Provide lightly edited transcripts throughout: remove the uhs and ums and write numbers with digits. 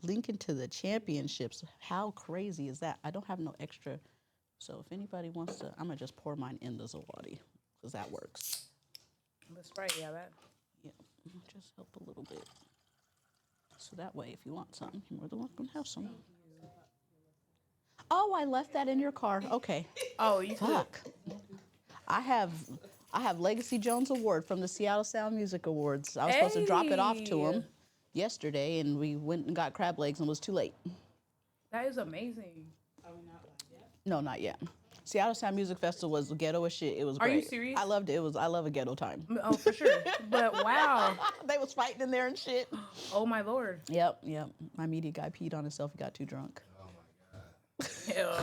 Linking to the championships. How crazy is that? I don't have no extra. So if anybody wants to, I'm going to just pour mine in the Zawadi because that works. That's right, yeah, that. Yeah, just help a little bit. So that way, if you want something, you're more than welcome to have some. Oh, I left that in your car. Okay. Oh, you Fuck. I have Legacy Jones Award from the Seattle Sound Music Awards. I was supposed to drop it off to him yesterday, and we went and got crab legs and it was too late. That is amazing. No, not yet. Seattle Sound Music Festival was ghetto as shit. It was great. Are you serious? I loved it. I love a ghetto time. Oh, for sure. But wow. They was fighting in there and shit. Oh my Lord. Yep. My media guy peed on himself. He got too drunk. Oh my God. Yeah.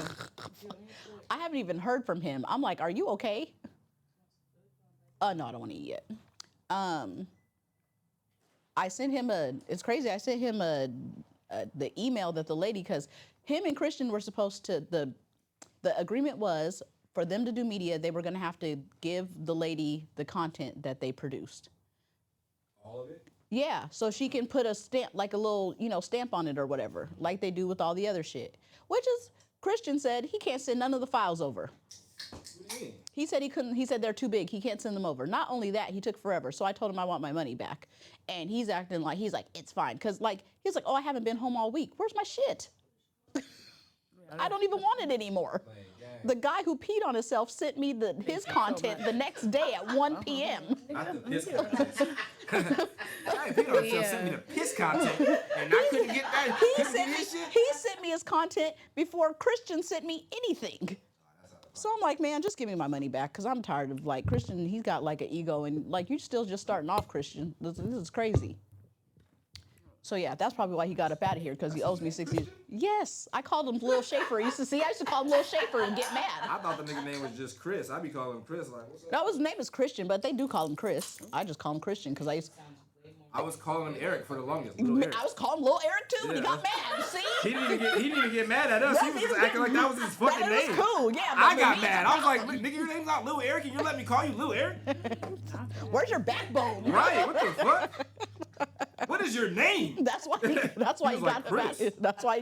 I haven't even heard from him. I'm like, are you okay? No, I don't want to eat yet. I sent him it's crazy. I sent him the email that the lady, because him and Christian were supposed to, the agreement was for them to do media, they were going to have to give the lady the content that they produced. All of it? Yeah, so she can put a stamp, like a little, stamp on it or whatever, like they do with all the other shit. Which is, Christian said he can't send none of the files over. What do you mean? He said he couldn't, he said they're too big, he can't send them over. Not only that, he took forever, so I told him I want my money back. And he's acting like, he's like, it's fine. Because he's like, oh, I haven't been home all week. Where's my shit? I don't even want it anymore. The guy who peed on himself sent me his content the next day at 1 p.m. Not the piss content. I peed on himself, sent me the piss content, and I couldn't get that. He sent me his content before Christian sent me anything. So I'm like, man, just give me my money back, because I'm tired of, Christian, he's got, an ego, and, you're still just starting off, Christian. This is crazy. So, yeah, that's probably why he got up out of here, because he owes me 60. Yes, I called him Lil Schaefer. I used to call him Lil Schaefer and get mad. I thought the nigga name was just Chris. I be calling him Chris, what's up? No, his name is Christian, but they do call him Chris. I just call him Christian, because I was calling him Eric for the longest. Lil Eric. I was calling him Lil Eric, too, and he got mad, see? He didn't even get mad at us. He was just acting like that was his fucking That name. was cool, yeah. I got mad. I was like, nigga, your name's not Lil Eric, and you're letting me call you Lil Eric? Where's your backbone? Right, what the fuck? What is your name? That's why he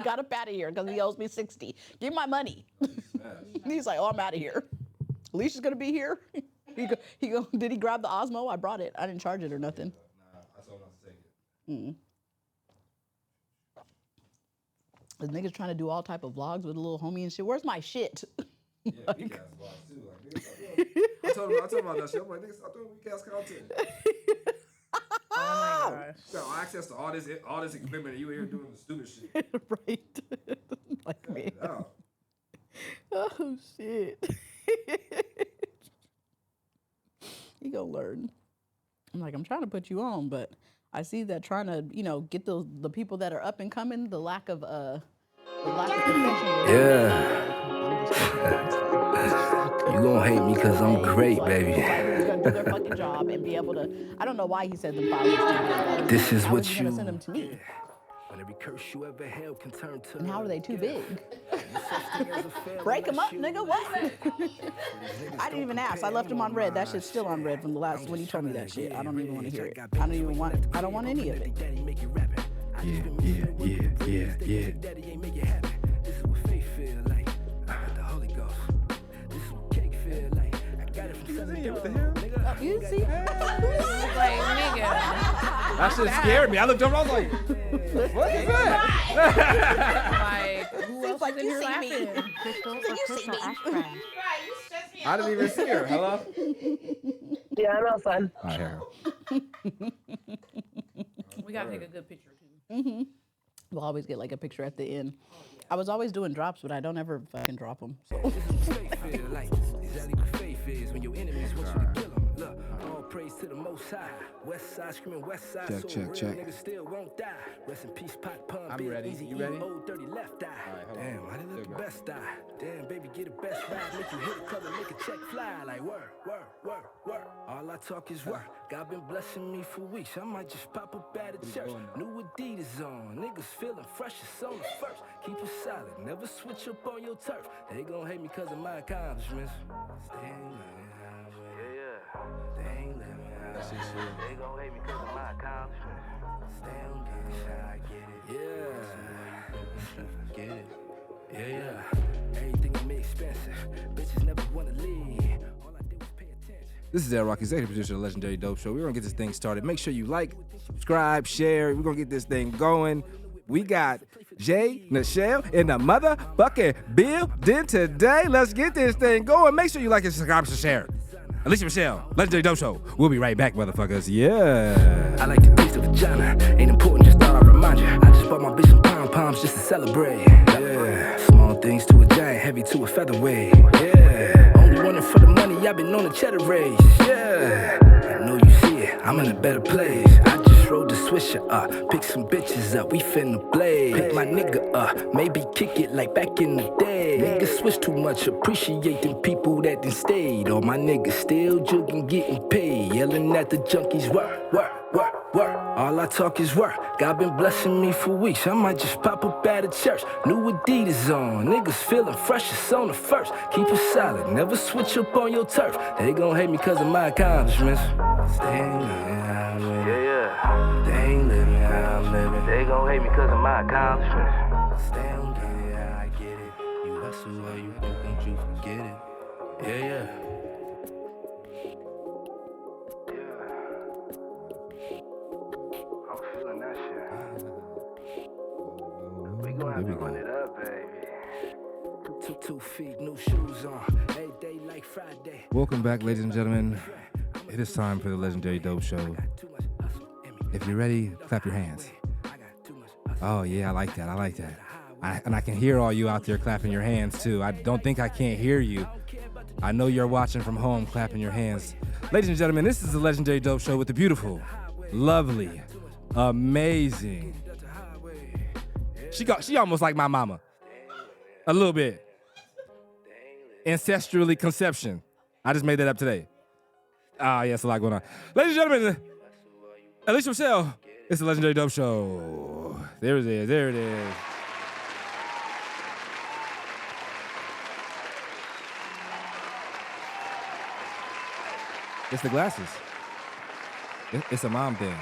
got up out of here, because he owes me 60. Give me my money. He's like, oh, I'm out of here. Alicia's gonna be here. Did he grab the Osmo? I brought it. I didn't charge it or nothing. Nah, I told him not to take it. The niggas trying to do all type of vlogs with a little homie and shit. Where's my shit? Yeah, weak ass vlogs too. I told him about that shit. I'm like, niggas, stop doing weak ass content. Oh my gosh. You got access to all this equipment, and you here doing the stupid shit. Right. Like me. No. Oh shit. You gonna learn. I'm like, I'm trying to put you on, but I see that trying to, get the people that are up and coming, the lack of Yeah. You gonna hate me because I'm great, baby. Who's gonna do their fucking job and be able to, I don't know why he said them files. This is what you gonna send them to me. When every curse you ever held can turn to. And how are they too big? Break them up, nigga. What? I didn't even ask. I left them on red. That shit's still on red from the last when you told me that shit. I don't even want to hear it. I don't want any of it. Yeah. This is what faith feel like. The Holy Ghost. This is what cake feel like. I got it from somebody. What the hell? Oh, you see? Like, nigga. That shit scared me. I looked over and I was like, what is that? Like, who else Like, is in you here see laughing? me. You see me. I didn't even see her. Hello? Yeah, I'm outside. I hear her. We gotta take a good picture too. Mm-hmm. We'll always get a picture at the end. I was always doing drops, but I don't ever fucking drop them. So. This is what faith feel like. Exactly what faith is when your enemies want you to kill them. Look, all praise to the Most High. West Side screaming West Side. Check, so check, real check. niggas still won't die. Rest in peace, Pot Pump. I'm Big ready. Easy You E, ready? Old dirty left eye. hold on. Damn, I didn't let There the we go. best die. Damn, baby, get the best ride. Make you hit a color, make a check fly. Like work. All I talk is work. God been blessing me for weeks. I might just pop up at a church. New Adidas on. Niggas feeling fresh. It's on the first. Keep it solid. Never switch up on your turf. They gon' hate me cause of my accomplishments. They ain't living how They ain't living how They gon' hate me cause of my accomplishments. Stay on getting shy, I get it. Yeah. This is El Rock, executive producer of the Legendary Dope Show. We're gonna get this thing started. Make sure you like, subscribe, share. We're gonna get this thing going. We got Jay Nashell in the motherfucking building today. Let's get this thing going. Make sure you like and subscribe and share. Elisha Michelle, Legendary Dope Show. We'll be right back, motherfuckers. Yeah. I like to taste the vagina. Ain't important, just thought I'd remind you. I just bought my bitch some pom-poms just to celebrate. Yeah. Small things to a giant, heavy to a featherweight. Yeah. Only running for the money, I've been on a cheddar race. Yeah. I know you see it, I'm in a better place. I just rode the swisher up, pick some bitches up, we finna play. Pick my nigga up, maybe kick it like back in the day. Niggas switch too much, appreciate them people that done stayed. All my niggas still jugging, getting paid. Yelling at the junkies, work, work, work, work. All I talk is work. God been blessing me for weeks. I might just pop up at a church. New Adidas on. Niggas feeling fresh, it's on the first. Keep it solid, never switch up on your turf. They gon' hate me cause of my accomplishments. They ain't living how I'm living. Yeah. They ain't living how I'm living. They gon' hate me cause of my accomplishments. They don't get it how I get it. You hustle or you think, don't you forget it. Yeah. I'm feeling that shit. We gon' have to run it up, baby. 2 feet, new shoes on. Every day like Friday. Welcome back, ladies and gentlemen. It is time for the Legendary Dope Show. If you're ready, clap your hands. Oh, yeah, I like that. And I can hear all you out there clapping your hands, too. I don't think I can't hear you. I know you're watching from home clapping your hands. Ladies and gentlemen, this is the Legendary Dope Show with the beautiful, lovely, amazing. She almost like my mama. A little bit. Ancestrally conception. I just made that up today. Ah, yes, a lot going on. Ladies and gentlemen, Elisha Michelle, it's the Legendary Dope Show. There it is. It's the glasses. It's a mom thing.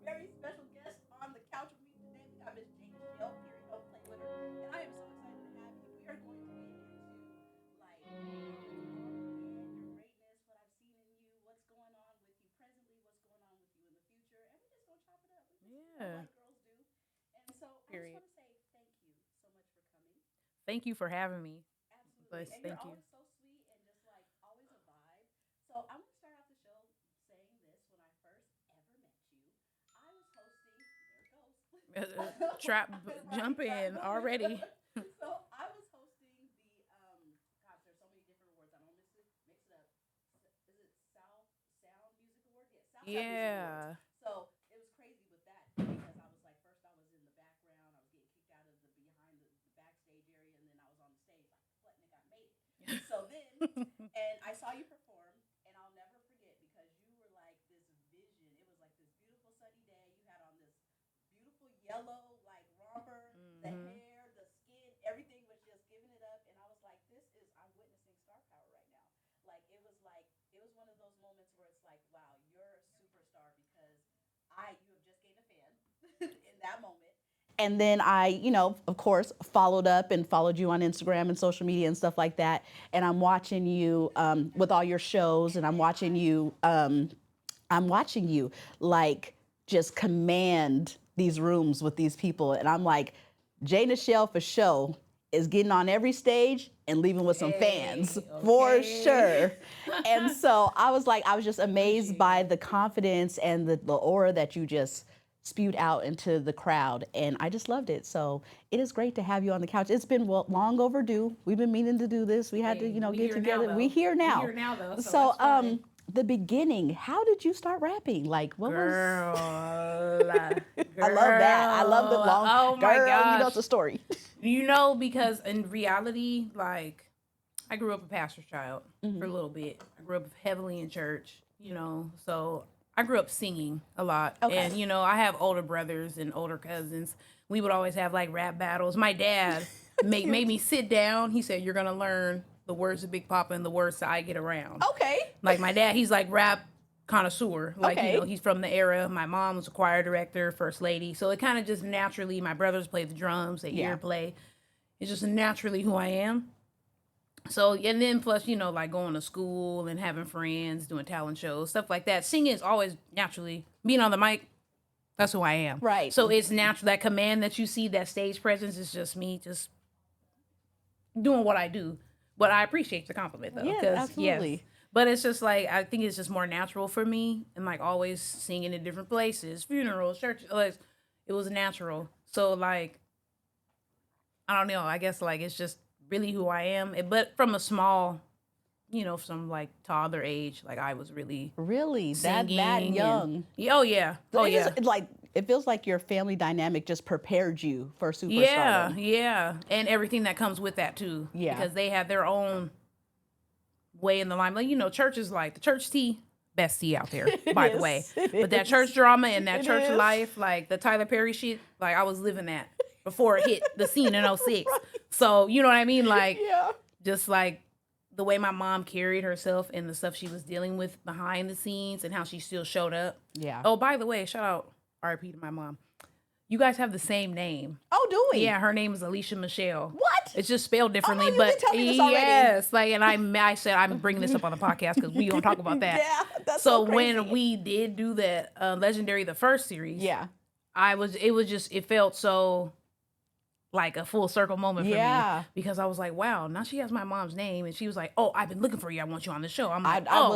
Very special guest on the couch with me today. We got Miss Jay Nashell here at Don't Play With Her, and I am so excited to have you. We are going to get into like your greatness, what I've seen in you, what's going on with you presently, what's going on with you in the future, and we're just gonna chop it up. Yeah. Like girls do. And so Period. I just want to say thank you so much for coming. Thank you for having me. Absolutely. Bless, And thank you're you. always so sweet and just like always a vibe. So I'm gonna start off the show saying this. When I first ever met you, I was hosting. There it goes. Trap, jump in already. So I was hosting the gosh, there's so many different awards. I don't mix it up. Is it Sound Music Award? Yeah, Sound Music Yeah. Awards. So it was crazy with that because I was like, first I was in the background, I was getting kicked out of the behind the backstage area, and then I was on the stage like, what, nigga, I made it. So then, and I saw you perform, and I'll never forget because you were like this vision. It was like this beautiful sunny day. You had on this beautiful yellow like romper, the hair, the skin, everything was just giving it up, and I was like, I'm witnessing star power right now. Like it was one of those moments where it's like, wow, you're a superstar because you have just gained a fan in that moment. And then I, of course, followed up and followed you on Instagram and social media and stuff like that. And I'm watching you with all your shows, and I'm watching you like just command these rooms with these people. And I'm like, Jay Nashell for show is getting on every stage and leaving with some fans for sure. And so I was just amazed by the confidence and the aura that you just spewed out into the crowd, and I just loved it. So it is great to have you on the couch. It's been long overdue. We've been meaning to do this. We had to, get together. We're here now. We're here now, though. So the beginning, how did you start rapping? Like, what Girl. I love that. I love the long. Oh my girl, gosh. you know the story. Because in reality, like, I grew up a pastor's child for a little bit. I grew up heavily in church, so I grew up singing a lot. Okay. And, I have older brothers and older cousins. We would always have like rap battles. My dad made me sit down. He said, you're going to learn the words of Big Papa and the words that I get around. Okay. Like my dad, he's like rap connoisseur. Like, Okay. he's from the era. My mom was a choir director, first lady. So it kind of just naturally, my brothers play the drums, they ear play. It's just naturally who I am. So, and then plus, you know, like going to school and having friends, doing talent shows, stuff like that. Singing is always naturally being on the mic. That's who I am. Right. So it's natural. That command that you see, that stage presence is just me just doing what I do. But I appreciate the compliment though. Yes, 'cause, absolutely. Yes, but it's just like, I think it's just more natural for me, and like always singing in different places, funerals, church, like it was natural. So like, I don't know, I guess like it's just really who I am. But from a small, you know, from like toddler age, like I was really Really, that singing and- young. Oh yeah. Oh It yeah. just, like it feels like your family dynamic just prepared you for superstardom. Yeah, yeah, and everything that comes with that too. Yeah. Because they have their own way in the limelight. You know, church is like the church tea, best tea out there, by the is, way. it But that is. church drama and that It church is. life, like the Tyler Perry shit, like I was living that before it hit the scene in 06. So you know what I mean? Like Yeah. just like the way my mom carried herself and the stuff she was dealing with behind the scenes and how she still showed up. Yeah. Oh, by the way, shout out RIP to my mom. You guys have the same name. Oh, do we? Yeah, her name is Elisha Michelle. What? It's just spelled differently, you but did tell me this already. yes, like, and I said I'm bringing this up on the podcast because we gonna talk about that. Yeah, that's So so crazy. when we did do that Legendary, the first series, Yeah. it felt so like a full circle moment for Yeah. me because I was like, wow, now she has my mom's name, and she was like, oh, I've been looking for you. I want you on the show. I'm like, I oh,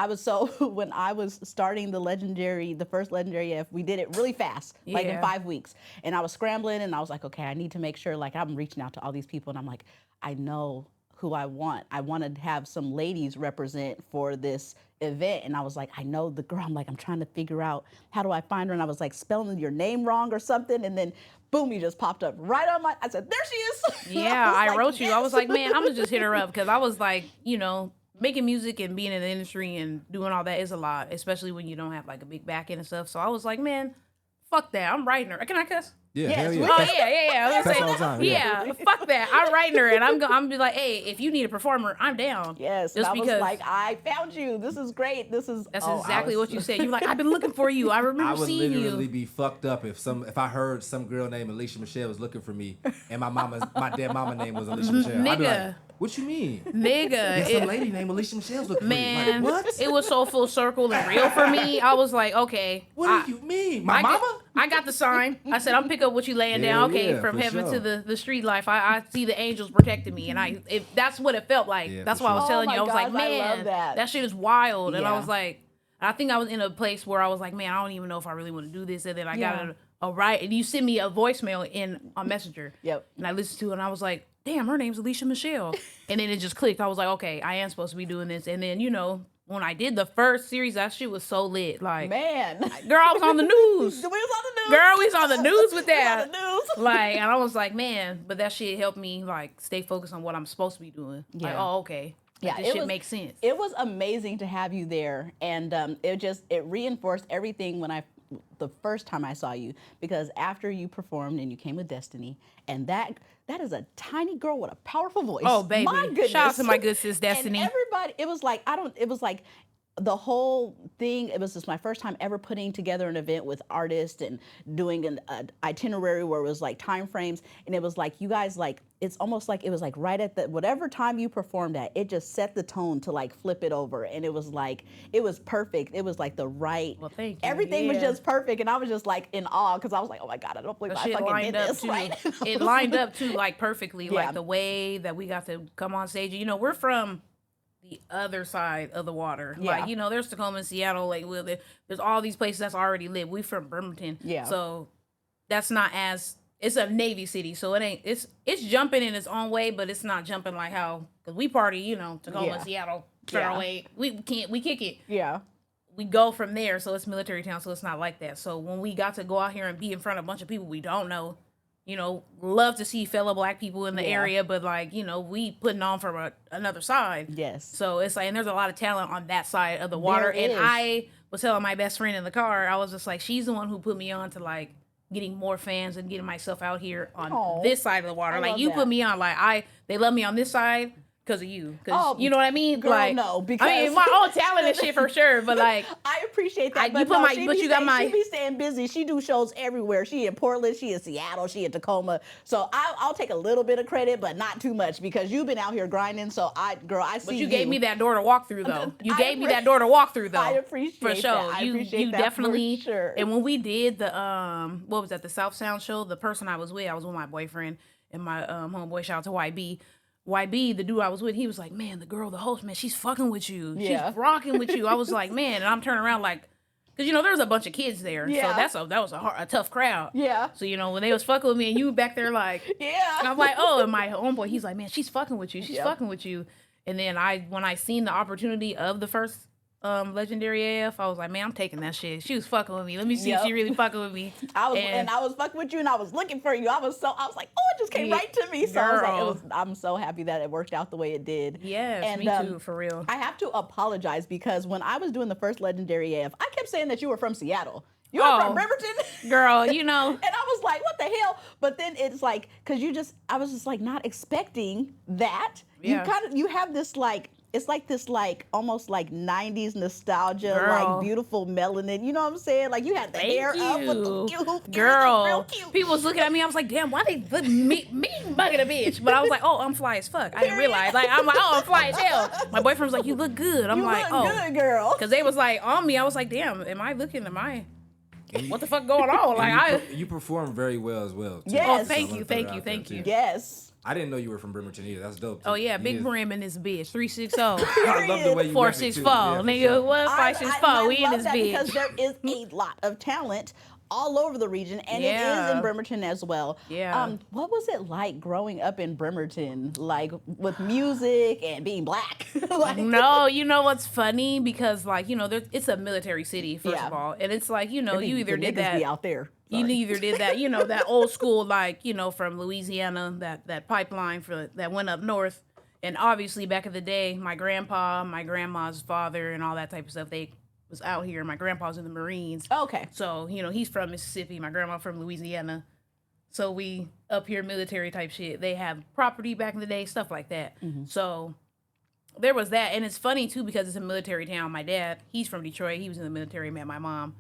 was so when I was starting the first legendary F, we did it really fast, like in Yeah. 5 weeks. And I was scrambling and I was like, okay, I need to make sure, like I'm reaching out to all these people and I'm like, I know who I want. I want to have some ladies represent for this event. And I was like, I know the girl. I'm like, I'm trying to figure out how do I find her? And I was like spelling your name wrong or something. And then boom, you just popped up right on I said, there she is. yeah, was I like, wrote you. I was yes. like, man, I'm gonna just hit her up because I was like, you know, making music and being in the industry and doing all that is a lot, especially when you don't have like a big back end and stuff. So I was like, man, fuck that. I'm writing her. Can I cuss? Yeah, Yes, hell we- yeah. Oh yeah. I was Cuss gonna all the time, say, yeah. yeah, fuck that. I'm writing her, and I'm be like, hey, if you need a performer, I'm down. Yes, just and I because was like, I found you. This is great. This is that's oh, I exactly was- what you said. You were like, I've been looking for you. I I remember would seeing literally you. be fucked up if I heard some girl named Elisha Michelle was looking for me and my dead mama name was Elisha Michelle. I'd be Nigga. like, what you mean? Nigga, There's it- some lady named Elisha Michelle's looking man, for me. Like, what? it was so full circle and real for me. I was like, okay, What do you mean? My I mama? Get, I got the sign. I said, I'm pick up what you laying Hell down. Okay, yeah, from for heaven sure. to the street life. I see the angels protecting me, and that's what it felt like. Yeah, that's for why I was sure. telling Oh you. I my was like, gosh, I love man, that. shit is wild. And I Yeah. was like, I think I was in a place where I was like, man, I don't even know if I really want to do this. And then I Yeah. got a right, and you sent me a voicemail on Messenger. Yep. And I listened to it, and I was like, damn, her name's Elisha Michelle. And then it just clicked. I was like, okay, I am supposed to be doing this. And then, you know, when I did the first series, that shit was so lit. Like, Man. girl, I was on the news. We was on the news. Girl, we was on the news with We was that. on the news. Like, and I was like, man, but that shit helped me like stay focused on what I'm supposed to be doing. Like, Yeah. oh, okay. Like, Yeah, this it shit was- makes sense. It was amazing to have you there, and it reinforced everything the first time I saw you, because after you performed and you came with Destiny, and that is a tiny girl with a powerful voice. Oh, baby. My goodness. Shout out to my good sis, Destiny. And everybody, it was like the whole thing, it was just my first time ever putting together an event with artists and doing an itinerary where it was like time frames, and it was like you guys, like it's almost like it was like right at whatever time you performed at, it just set the tone to like flip it over, and it was like it was perfect. It was like the right, Well, thank you. everything was Yeah. just perfect, and I was just like in awe because I was like, oh my god, I don't believe That I shit fucking lined did up this too. right. It lined up too, like perfectly. Yeah. Like the way that we got to come on stage. You know, we're from the other side of the water. Yeah. Like, you know, there's Tacoma and Seattle. Like, there's all these places that's already lit. We from Bremerton. Yeah. So that's not as, it's a Navy city. So it's jumping in its own way, but it's not jumping like how, because we party, you know, Tacoma, Yeah. Seattle, Yeah. Fairway. We kick it. Yeah. We go from there. So it's military town. So it's not like that. So when we got to go out here and be in front of a bunch of people we don't know, you know, love to see fellow black people in the Yeah. area, but like, you know, we putting on from another side. Yes. So it's like, and there's a lot of talent on that side of the water. There And is. I was telling my best friend in the car, I was just like, she's the one who put me on to like getting more fans and getting myself out here on Aw. this side of the water. I Like love you that. put me on, like they love me on this side. because of you. Oh, You know what I mean? girl, like, no, because I mean, my own talent and shit for sure, but like, I appreciate that. you But put no, my- she but be you got staying- my- She be staying busy. She do shows everywhere. She in Portland. She in Seattle. She in Tacoma. So I'll take a little bit of credit, but not too much because you've been out here grinding. So I see. but you gave me that door to walk through, though. You I gave me appre- that door to walk through, though. I appreciate for sure. that. I appreciate you that for definitely. sure. And when we did the what was that? The South Sound show. The person I was with my boyfriend and my homeboy. Shout out to YB. YB, the dude I was with, he was like, man, the girl, the host, man, she's fucking with you. Yeah. She's rocking with you. I was like, man, and I'm turning around like, because, there was a bunch of kids there. Yeah. So that was a tough crowd. Yeah. So, when they was fucking with me and you back there like, Yeah. and I'm like, oh, and my homeboy, he's like, man, she's fucking with you. She's Yep. fucking with you. And then when I seen the opportunity of the first Legendary AF, I was like, man, I'm taking that shit. She was fucking with me. Let me see if Yep. she really fucking with me. I was fucking with you, and I was looking for you. I was like, oh, it just came Yeah, right to me. So I was girl. like, I'm so happy that it worked out the way it did. Yes, And, me too, for real. I have to apologize because when I was doing the first Legendary AF, I kept saying that you were from Seattle. You were from Bremerton? Girl, And I was like, what the hell? But then it's like, I was just like not expecting that. Yeah. You have this like, it's like this like almost like 90s nostalgia, Girl. like beautiful melanin. You know what I'm saying? Like you had the hair up with the cute. Real Girl, cute. people was looking at me. I was like, damn, why they look me bugging a bitch? But I was like, oh, I'm fly as fuck. I didn't realize. Like, I'm like, oh, I'm fly as hell. My boyfriend was like, you look good. I'm You like, look oh, good, girl. because they was like on me. I was like, damn, what the fuck going on? Like, You perform very well as well. Too. Yes. oh, thank you. Yes. I didn't know you were from Bremerton either. That's dope. Too. Oh yeah, You Big is- Brim in this bitch. 360. I love the way you 464. Nigga, what? 564. We in this that bitch. because there is a lot of talent all over the region, and it is Yeah. in Bremerton as well. Yeah. What was it like growing up in Bremerton, like with music and being black? Like, No, you know what's funny? Because it's a military city, first Yeah. of all. And it's like, you the either did niggas that. be out there. You Sorry. either did that, that old school, from Louisiana, that pipeline that went up north. And obviously back in the day, my grandpa, my grandma's father, and all that type of stuff, they was out here. My grandpa's in the Marines. Okay. So, he's from Mississippi. My grandma from Louisiana. So we up here military type shit. They have property back in the day, stuff like that. Mm-hmm. So there was that. And it's funny too because it's a military town. My dad, he's from Detroit. He was in the military, met my mom.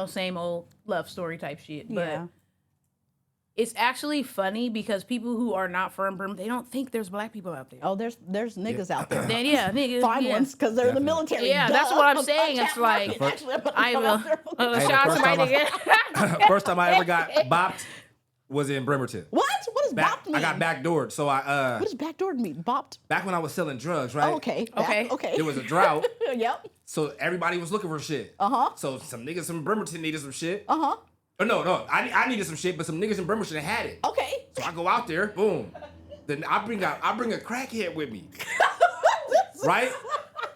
Same old love story type shit. But Yeah. it's actually funny because people who are not from Bremerton, they don't think there's black people out there. Oh, there's niggas out there. Then niggas. Fine yeah. ones because they're in the military. Yeah, Duh. that's what I'm A saying. It's cat like, market. Actually, I'm gonna I come out there. will. Hey, Shout out the to my first nigga. First time I ever got bopped was in Bremerton. What? What does bopped mean? I got backdoored. So What does backdoored mean? Bopped? back when I was selling drugs, right? Oh, okay. Okay. Okay. There was a drought. Yep. So everybody was looking for shit. Uh-huh. So some niggas from Bremerton needed some shit. Uh-huh. Oh, no. I needed some shit, but some niggas in Bremerton had it. Okay. So I go out there, boom. Then I bring a crackhead with me. Right?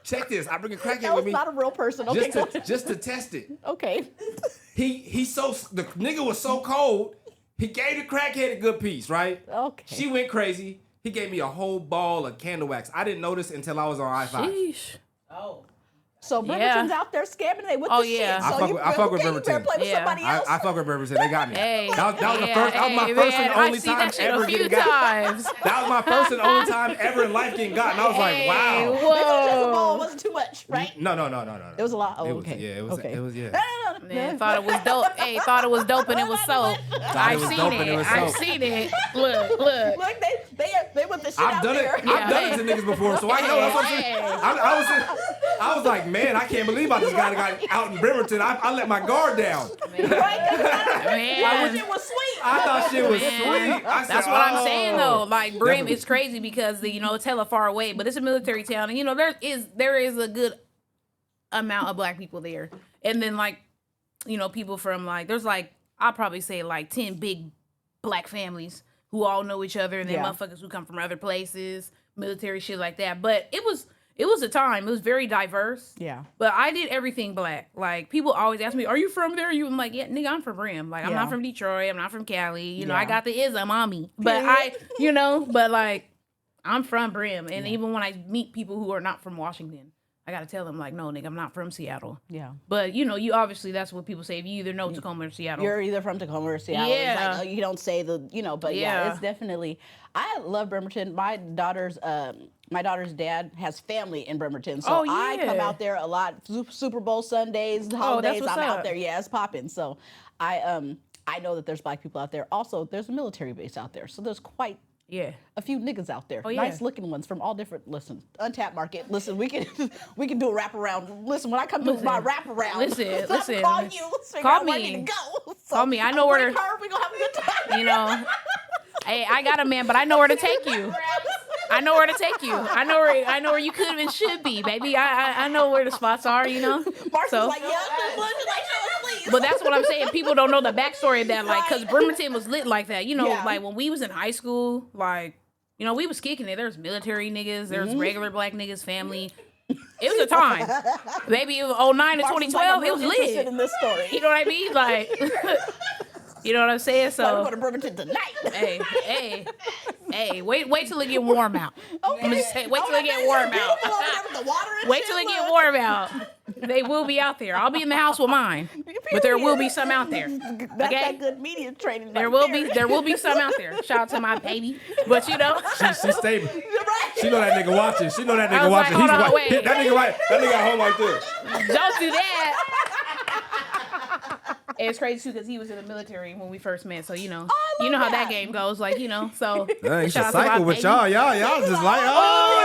Check this. I bring a crackhead That was with me not a real person. Okay. just to test it. Okay. The nigga was so cold, he gave the crackhead a good piece, right? Okay. She went crazy. He gave me a whole ball of candle wax. I didn't notice until I was on I-5. Sheesh. So Bremerton's out there scamming they with Oh, the yeah. shit. I So fuck you, with- I fuck with okay, you better Bremerton. play with Yeah. somebody else. I fuck with Bremerton. They got me. Hey. That was my Yeah, first. That was my hey, first man, and I only see time that shit ever a few getting got. times. That was my first and only time ever in life getting got. And I was like, Hey, wow. Maybe just a ball whoa. wasn't too much, right? No. It was a lot. Oh, It was- okay. yeah, it was- Okay. it was- yeah. No. Man, thought it was dope. Hey, thought it was dope and it was so. I've was seen dope and it it. was I've so. seen it. Look. Look, they with the shit I've out done there. it. I've done it to niggas before, so I know. That's what I'm saying. Hey. I was like, man, I can't believe I just got out in Bremerton. I let my guard down. Right? Man. It was sweet. I thought shit was Man. sweet. I said, That's what I'm saying though. oh. Like Brim Definitely. is crazy because it's hella far away, but it's a military town, and there is a good amount of black people there. And then people from there's I'll probably say 10 big black families who all know each other, and then Yeah. motherfuckers who come from other places, military shit like that. But it was a time. It was very diverse. Yeah. But I did everything black. Like, people always ask me, are you from there? I'm like, yeah, nigga, I'm from Brim. Like, I'm Yeah. not from Detroit. I'm not from Cali. Yeah. I got the ism on me. But I'm from Brim. And even when I meet people who are not from Washington, I got to tell them, no, nigga, I'm not from Seattle. Yeah. But, you obviously that's what people say. If you either know Tacoma or Seattle. You're either from Tacoma or Seattle. Yeah. It's you don't say but yeah, Yeah. it's definitely. I love Bremerton. My daughters, my daughter's dad has family in Bremerton, so Oh, I come yeah. out there a lot. Super Bowl Sundays, that's holidays, what's I'm out up. there. Yeah, it's popping. So I know that there's black people out there. Also, there's a military base out there, so there's quite Yeah. a few niggas out there. Oh, yeah. Nice looking ones from all different. Listen, untapped market. Listen, we can do a wraparound. Listen, when I come do my wraparound, Listen. call you. Let's figure Call out where I me. need to go. So Call me. I know where bring to- her. We gonna have a good time. You know, hey, I got a man, but I know where to take you. I know where to take you. I know where you could and should be, baby. I know where the spots are, you know. Marcy's So, like, yeah, please. but that's what I'm saying. People don't know the backstory of that, like, because Bremerton was lit like that. You know, Yeah. like when we was in high school, like, you know, we was kicking it. There's military niggas. There's regular black niggas, family. It was a time. Baby, it was 09 to Marcy's 2012. like, It was I'm interested lit. in this story. You know what I mean? Like, you know what I'm saying? So we're So, going to Bremerton tonight. hey, wait till it get warm out. Okay. I'm just saying, wait till it get warm out. Wait till it get warm out. They will be out there. I'll be in the house with mine, but there will be some out there. That's Okay? that good media training. There will be some out there. Shout out to my baby, but you know, She's stable. Right. She know that nigga watching. She know that I nigga was like, watching. hold on, white. wait. That nigga right. That nigga at home like this. don't do that. And it's crazy too because he was in the military when we first met, so you know how that game goes. Like you know, so Dang, it's a shout out to my cycle with baby. y'all. Y'all just like, Oh,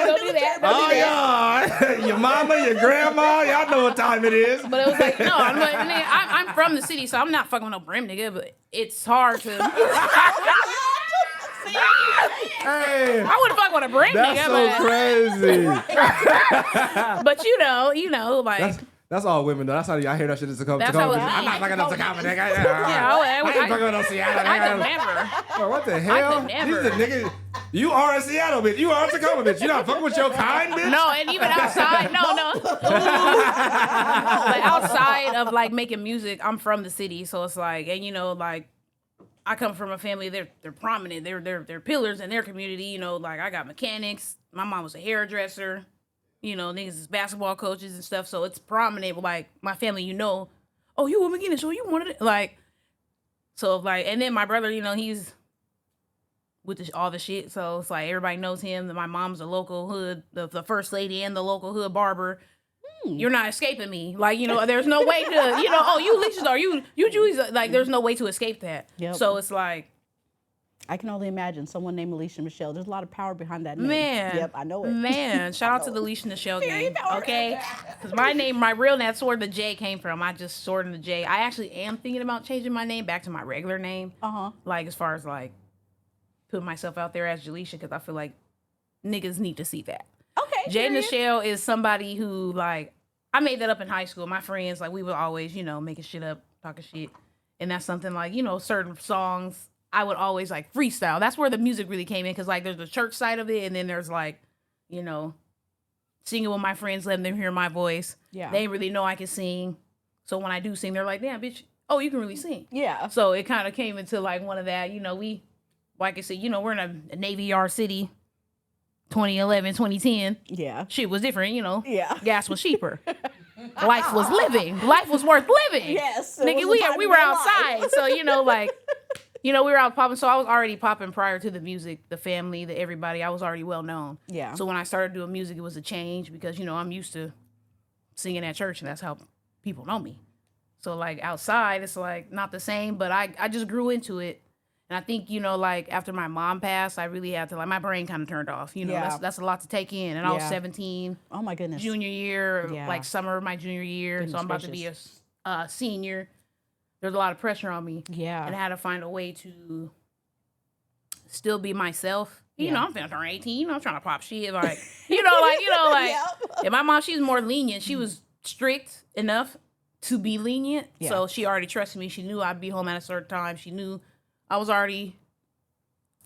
don't do that. oh, y'all. Your mama, your grandma, y'all know what time it is. But it was like, no, I'm from the city, so I'm not fucking with no brim nigga, but it's hard to. Hey, I wouldn't fuck with a brim that's nigga, so crazy. but you know, like. That's all women though. That's how y'all hear that shit is Tacoma. That's how it I'm be. not fucking up Tacoma, nigga. Yeah, I ain't fucking with no Seattle, I nigga. could never. Bro, what the hell? could never. These are niggas. You are a Seattle bitch. You are a Tacoma bitch. You not fucking with your kind bitch? No, and even outside, no. But outside of like making music, I'm from the city, so it's like, and you know, like I come from a family. They're prominent. They're pillars in their community. You know, like I got mechanics. My mom was a hairdresser. You know, niggas is basketball coaches and stuff. So it's prominent. Like my family, you know, oh, you a McGinnis, so you wanted it, like, so like, and then my brother, you know, he's with all the shit. So it's like everybody knows him. My mom's a local hood, the first lady and the local hood barber. You're not escaping me. Like, you know, there's no way to, you know, oh, you Alicia's or you Julie's, like, there's no way to escape that. Yep. So it's like, I can only imagine someone named Elisha Michelle. There's a lot of power behind that name. man. Yep, I know it. Man, shout out to the Elisha Nashell game, okay? Because my real name, that's where the J came from. I just sorted the J. I actually am thinking about changing my name back to my regular name. Like, as far as, like, putting myself out there as Jaleisha, because I feel like niggas need to see that. Okay. Jay period. Nashell is somebody who, like, I made that up in high school. My friends, like, we would always, you know, making shit up, talking shit. And that's something like, you know, certain songs, I would always, like, freestyle. That's where the music really came in, because, like, there's the church side of it, and then there's, like, you know, singing with my friends, letting them hear my voice. Yeah. They really know I can sing. So when I do sing, they're like, damn, bitch, oh, you can really sing. Yeah. So it kind of came into, like, one of that, you know, like I said, you know, we're in a Navy Yard city, 2011, 2010. Yeah. Shit was different, you know. Yeah. Gas was cheaper. Life was living. Life was worth living. Yes. it Nigga, was a time we in were your life. outside. So, you know, like, you know, we were out popping. So I was already popping prior to the music, the family, the everybody. I was already well known. Yeah. So when I started doing music, it was a change because, you know, I'm used to singing at church and that's how people know me. So, like, outside, it's, like, not the same, but I just grew into it. And I think, you know, like, after my mom passed, I really had to, like, my brain kind of turned off. You know, Yeah. that's a lot to take in. And I was Yeah. 17, Oh my goodness. junior year, Yeah. like, summer of my junior year. Goodness So I'm about to be a senior. There's a lot of pressure on me. Yeah. And I had to find a way to still be myself. You Yeah. know, I'm finna turn 18. You know, I'm trying to pop shit. Like, you know, like, Yep. and my mom, she's more lenient. She was strict enough to be lenient. Yeah. So she already trusted me. She knew I'd be home at a certain time. She knew I was already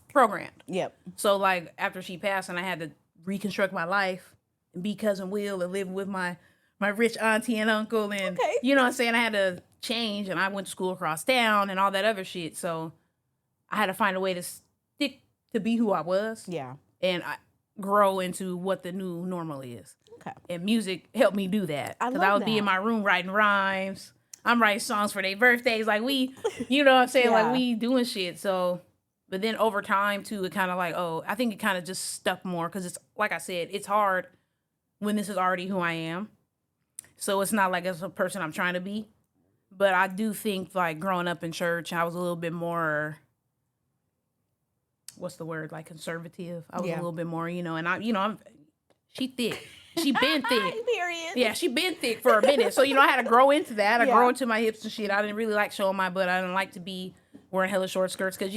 programmed. Yep. So, like, after she passed and I had to reconstruct my life and be Cousin Will and live with my rich auntie and uncle and, Okay. you know what I'm saying? I had to change and I went to school across town and all that other shit. So I had to find a way to stick to be who I was Yeah. and grow into what the new normal is. Okay. And music helped me do that. I Because love I would be that. in my room writing rhymes. I'm writing songs for their birthdays. Like, we, you know what I'm saying? Yeah. Like, we doing shit. So But then over time too, it kind of like, I think it kind of just stuck more because it's like I said, it's hard when this is already who I am. So it's not like it's a person I'm trying to be. But I do think like growing up in church, I was a little bit more, what's the word? Like conservative. I was a little bit more, and she thick. She been thick. Period. Yeah, she been thick for a minute. So, I had to grow into that. I grow into my hips and shit. I didn't really like showing my butt. I didn't like to be wearing hella short skirts because,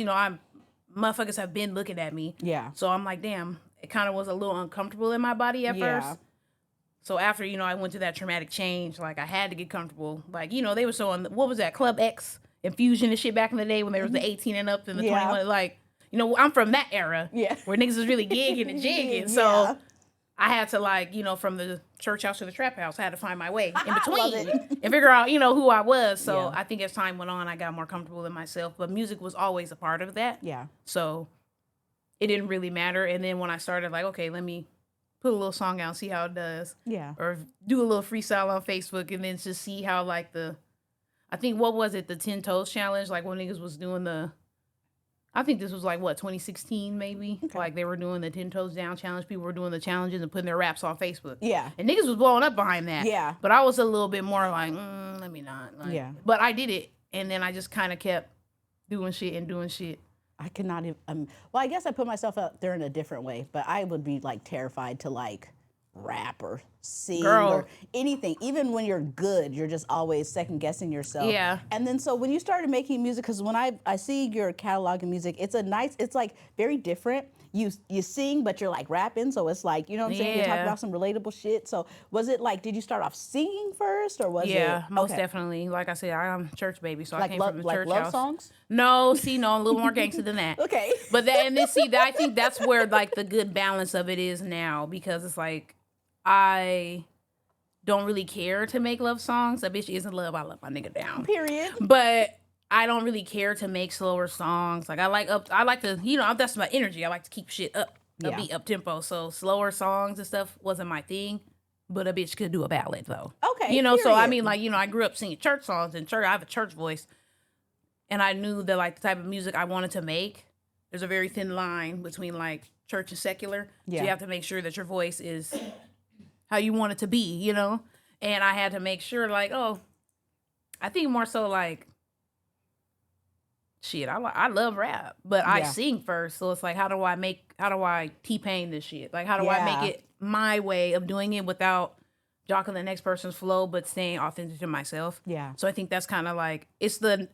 motherfuckers have been looking at me. Yeah. So I'm like, damn, it kind of was a little uncomfortable in my body at first. So after, I went through that traumatic change, like I had to get comfortable. Like, they were showing, what was that, Club X, Infusion and shit back in the day when there was the 18 and up and the 21. Like, I'm from that era where niggas was really gigging and jigging. So I had to like, from the church house to the trap house, I had to find my way in between and figure out, who I was. So I think as time went on, I got more comfortable in myself. But music was always a part of that. Yeah. So it didn't really matter. And then when I started like, okay, let me put a little song out and see how it does. Yeah. Or do a little freestyle on Facebook and then just see how like I think what was it, the 10 Toes challenge? Like when niggas was doing I think this was like, 2016 maybe? Okay. Like they were doing the 10 Toes Down challenge. People were doing the challenges and putting their raps on Facebook. Yeah. And niggas was blowing up behind that. Yeah. But I was a little bit more like, let me not. Like, but I did it. And then I just kind of kept doing shit. I cannot even, well, I guess I put myself out there in a different way, but I would be like terrified to like rap or sing or anything. Even when you're good, you're just always second guessing yourself. Yeah. And then so when you started making music, because when I see your catalog of music, it's like very different. You sing, but you're like rapping, so it's like, you know what I'm saying? You're talking about some relatable shit. So was it like, did you start off singing first, or was it? Yeah, most definitely. Like I said, I'm a church baby, so like I came from the church love house. Songs? No, a little more gangster than that. Okay. But then, I think that's where like the good balance of it is now, because it's like, I don't really care to make love songs. A bitch isn't love, I love my nigga down. Period. But I don't really care to make slower songs. Like I like to, that's my energy. I like to keep shit up, beat up tempo. So slower songs and stuff wasn't my thing. But a bitch could do a ballad though. Okay. So I mean, like, I grew up singing church songs in church. I have a church voice, and I knew that like the type of music I wanted to make, there's a very thin line between like church and secular. Yeah. So you have to make sure that your voice is how you want it to be, And I had to make sure like, I think more so like, shit, I love rap, but I sing first. So it's like, how do I T-Pain this shit? Like, how do I make it my way of doing it without jocking the next person's flow, but staying authentic to myself? Yeah. So I think that's kind of like, I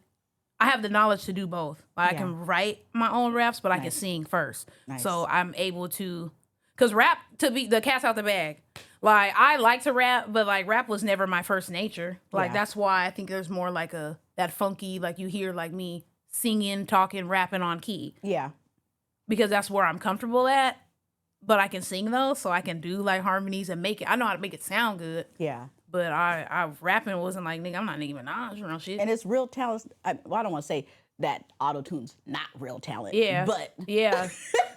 have the knowledge to do both. Like I can write my own raps, but I can sing first. Nice. So I'm able to, cause rap, to be the cat's out the bag. Like I like to rap, but like rap was never my first nature. Like that's why I think there's more like that funky, like you hear like me singing, talking, rapping on key. Yeah. Because that's where I'm comfortable at. But I can sing though, so I can do like harmonies and I know how to make it sound good. Yeah. But I rapping wasn't like, nigga, I'm not Nicki Minaj or no shit. And it's real talent. I don't want to say that auto-tune's not real talent. Yeah. But yeah.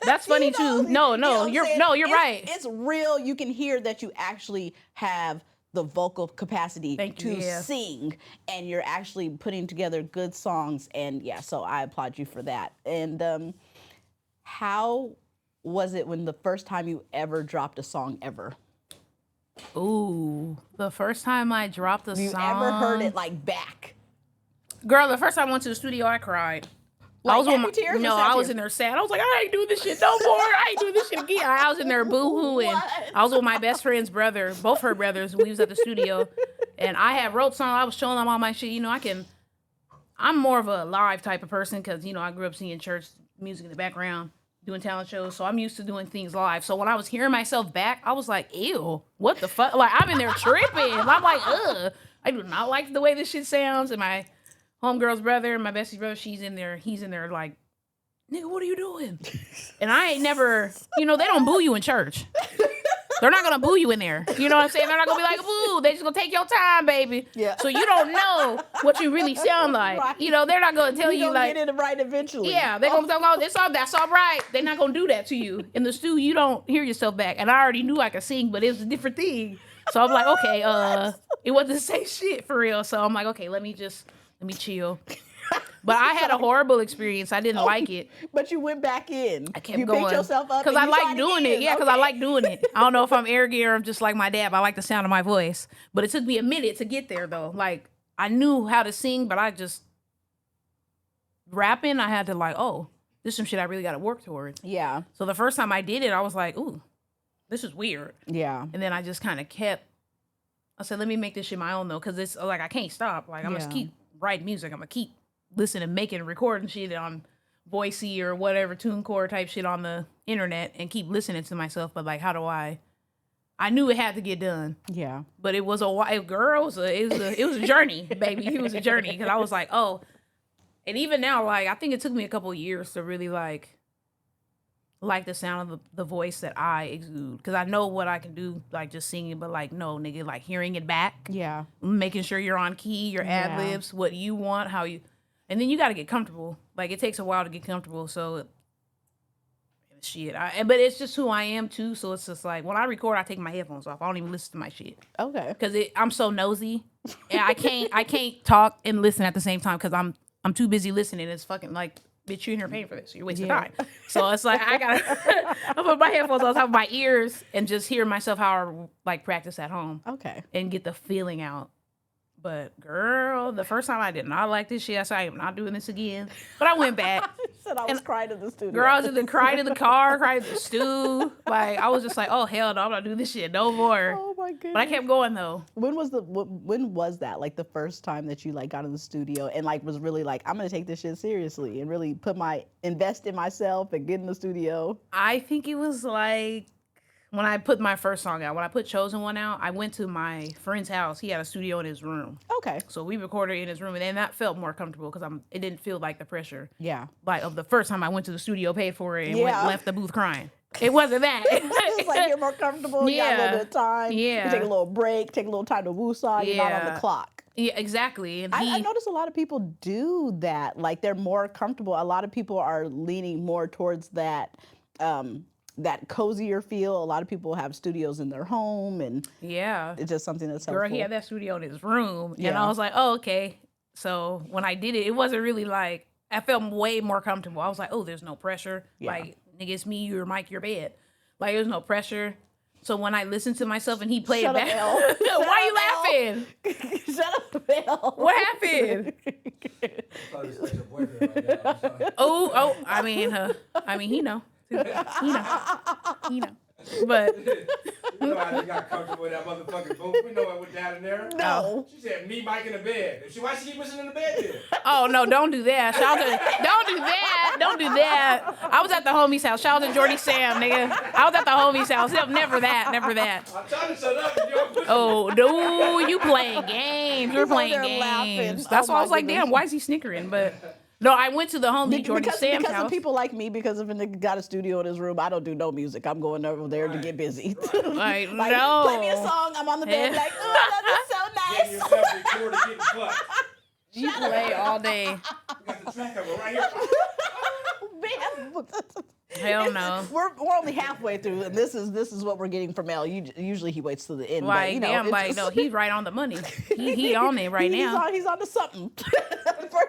That's funny too. No, you're right. It's real. You can hear that you actually have the vocal capacity to sing, and you're actually putting together good songs. And so I applaud you for that. And how was it when the first time you ever dropped a song ever? Ooh, the first time I dropped a song. You ever heard it like back? Girl, the first time I went to the studio, I cried. Like, I was in there sad. I was like, I ain't doing this shit no more. I ain't doing this shit again. I was in there boo-hooing. I was with my best friend's brother, both her brothers. We was at the studio, and I had wrote songs. I was showing them all my shit. I'm more of a live type of person because, I grew up singing church music in the background, doing talent shows. So I'm used to doing things live. So when I was hearing myself back, I was like, ew, what the fuck? Like, I'm in there tripping. And I'm like, ugh, I do not like the way this shit sounds. And my homegirl's brother, my bestie's brother, he's in there like, nigga, what are you doing? And I ain't never, they don't boo you in church. They're not going to boo you in there. You know what I'm saying? They're not going to be like, boo. They just going to take your time, baby. Yeah. So you don't know what you really sound like. Right. They're not going to tell you like. Get it right eventually. Yeah. They're going to tell you, that's all right. They're not going to do that to you. In the studio, you don't hear yourself back. And I already knew I could sing, but it was a different thing. So I'm like, okay, it wasn't the same shit for real. So I'm like, okay, let me chill. But I had a horrible experience. I didn't like it. But you went back in. I kept you going. picked yourself up because I like doing it. Yeah, because I Okay. like doing it. I don't know if I'm arrogant or I'm just like my dad. But I like the sound of my voice. But it took me a minute to get there though. Like I knew how to sing, but I just rapping. I had to like, oh, this is some shit I really got to work towards. Yeah. So the first time I did it, I was like, ooh, this is weird. Yeah. And then I just kind of kept. I said, let me make this shit my own though, because it's like I can't stop. Like I'm Yeah. gonna keep writing music. I'm gonna keep listening, making, recording shit on Voicey or whatever TuneCore type shit on the internet, and keep listening to myself. But like, how do I knew it had to get done, Yeah. but it was it was a journey, baby. It was a journey because I was like, oh, and even now, like I think it took me a couple of years to really like the sound of the voice that I exude, because I know what I can do, like just singing, but like no, nigga, like hearing it back, Yeah. making sure you're on key, your ad libs, what you want, how you, and then you got to get comfortable. Like it takes a while to get comfortable. So shit, but it's just who I am too. So it's just like when I record, I take my headphones off. I don't even listen to my shit Okay. because I'm so nosy, and I can't talk and listen at the same time because I'm too busy listening. It's fucking like, bitch, you're in here paying for this. You're wasting time. So it's like I gotta I put my headphones on top of my ears and just hear myself how I like practice at home Okay. and get the feeling out. But girl, the first time I did not like this shit. I said I am not doing this again. But I went back. Said I was crying in the studio. Girl, I was either cried in the car, cried in the stew. Like I was just like, oh hell no, I'm not doing this shit no more. Oh my goodness. But I kept going though. When was that? Like the first time that you like got in the studio and like was really like, I'm gonna take this shit seriously and really invest in myself and get in the studio? I think it was like when I put my first song out. When I put Chosen One out, I went to my friend's house. He had a studio in his room. Okay. So we recorded in his room, and then that felt more comfortable because it didn't feel like the pressure. Yeah. Like of the first time I went to the studio, paid for it, and Yeah. left the booth crying. It wasn't that. It's like you're more comfortable. You got a Yeah. little bit of time. Yeah. You take a little break, take a little time to woosah. You're not on Yeah. the clock. Yeah, exactly. And I notice a lot of people do that. Like they're more comfortable. A lot of people are leaning more towards that that cozier feel. A lot of people have studios in their home, and yeah. it's just something that's helpful. Girl, he had that studio in his room, and Yeah. I was like, oh, okay. So when I did it, it wasn't really like, I felt way more comfortable. I was like, oh, there's no pressure. Yeah. Like, nigga, it's me, your mic, your bed. Like, there's no pressure. So when I listened to myself and he played Shut it up, back, Elle. why are you laughing? Shut up, Bill. What happened? Oh, I mean, he know. He know. But You know how they got comfortable with that motherfucking booth? We know what went down in there. No. She said, me, Mike, in the bed. Why she keep listening in the bed then? oh no, don't do that. Don't do that. I was at the homie's house. Shout out to Jordy Sam, nigga. I was at the homie's house. Never that. I'm trying to shut up. You don't push Oh, dude, you playing games. You're He's over playing there games. laughing. That's Oh why I my was like, goodness. damn, why is he snickering? But no, I went to the homie Jordy Sam's because house. of people like me, because if a nigga got a studio in his room, I don't do no music. I'm going over there to get busy. Like, Like, no. play me a song. I'm on the bed, Yeah. like, oh, that's Getting so nice. yourself recorded, getting fucked. You play all day. We got the track of it right here. Man. Hell no. We're only halfway through, and this is what we're getting from Elle. Usually he waits to the end. Like, but, you know, damn, it's like, just- no, he's right on the money. He on it right now. He's on to something for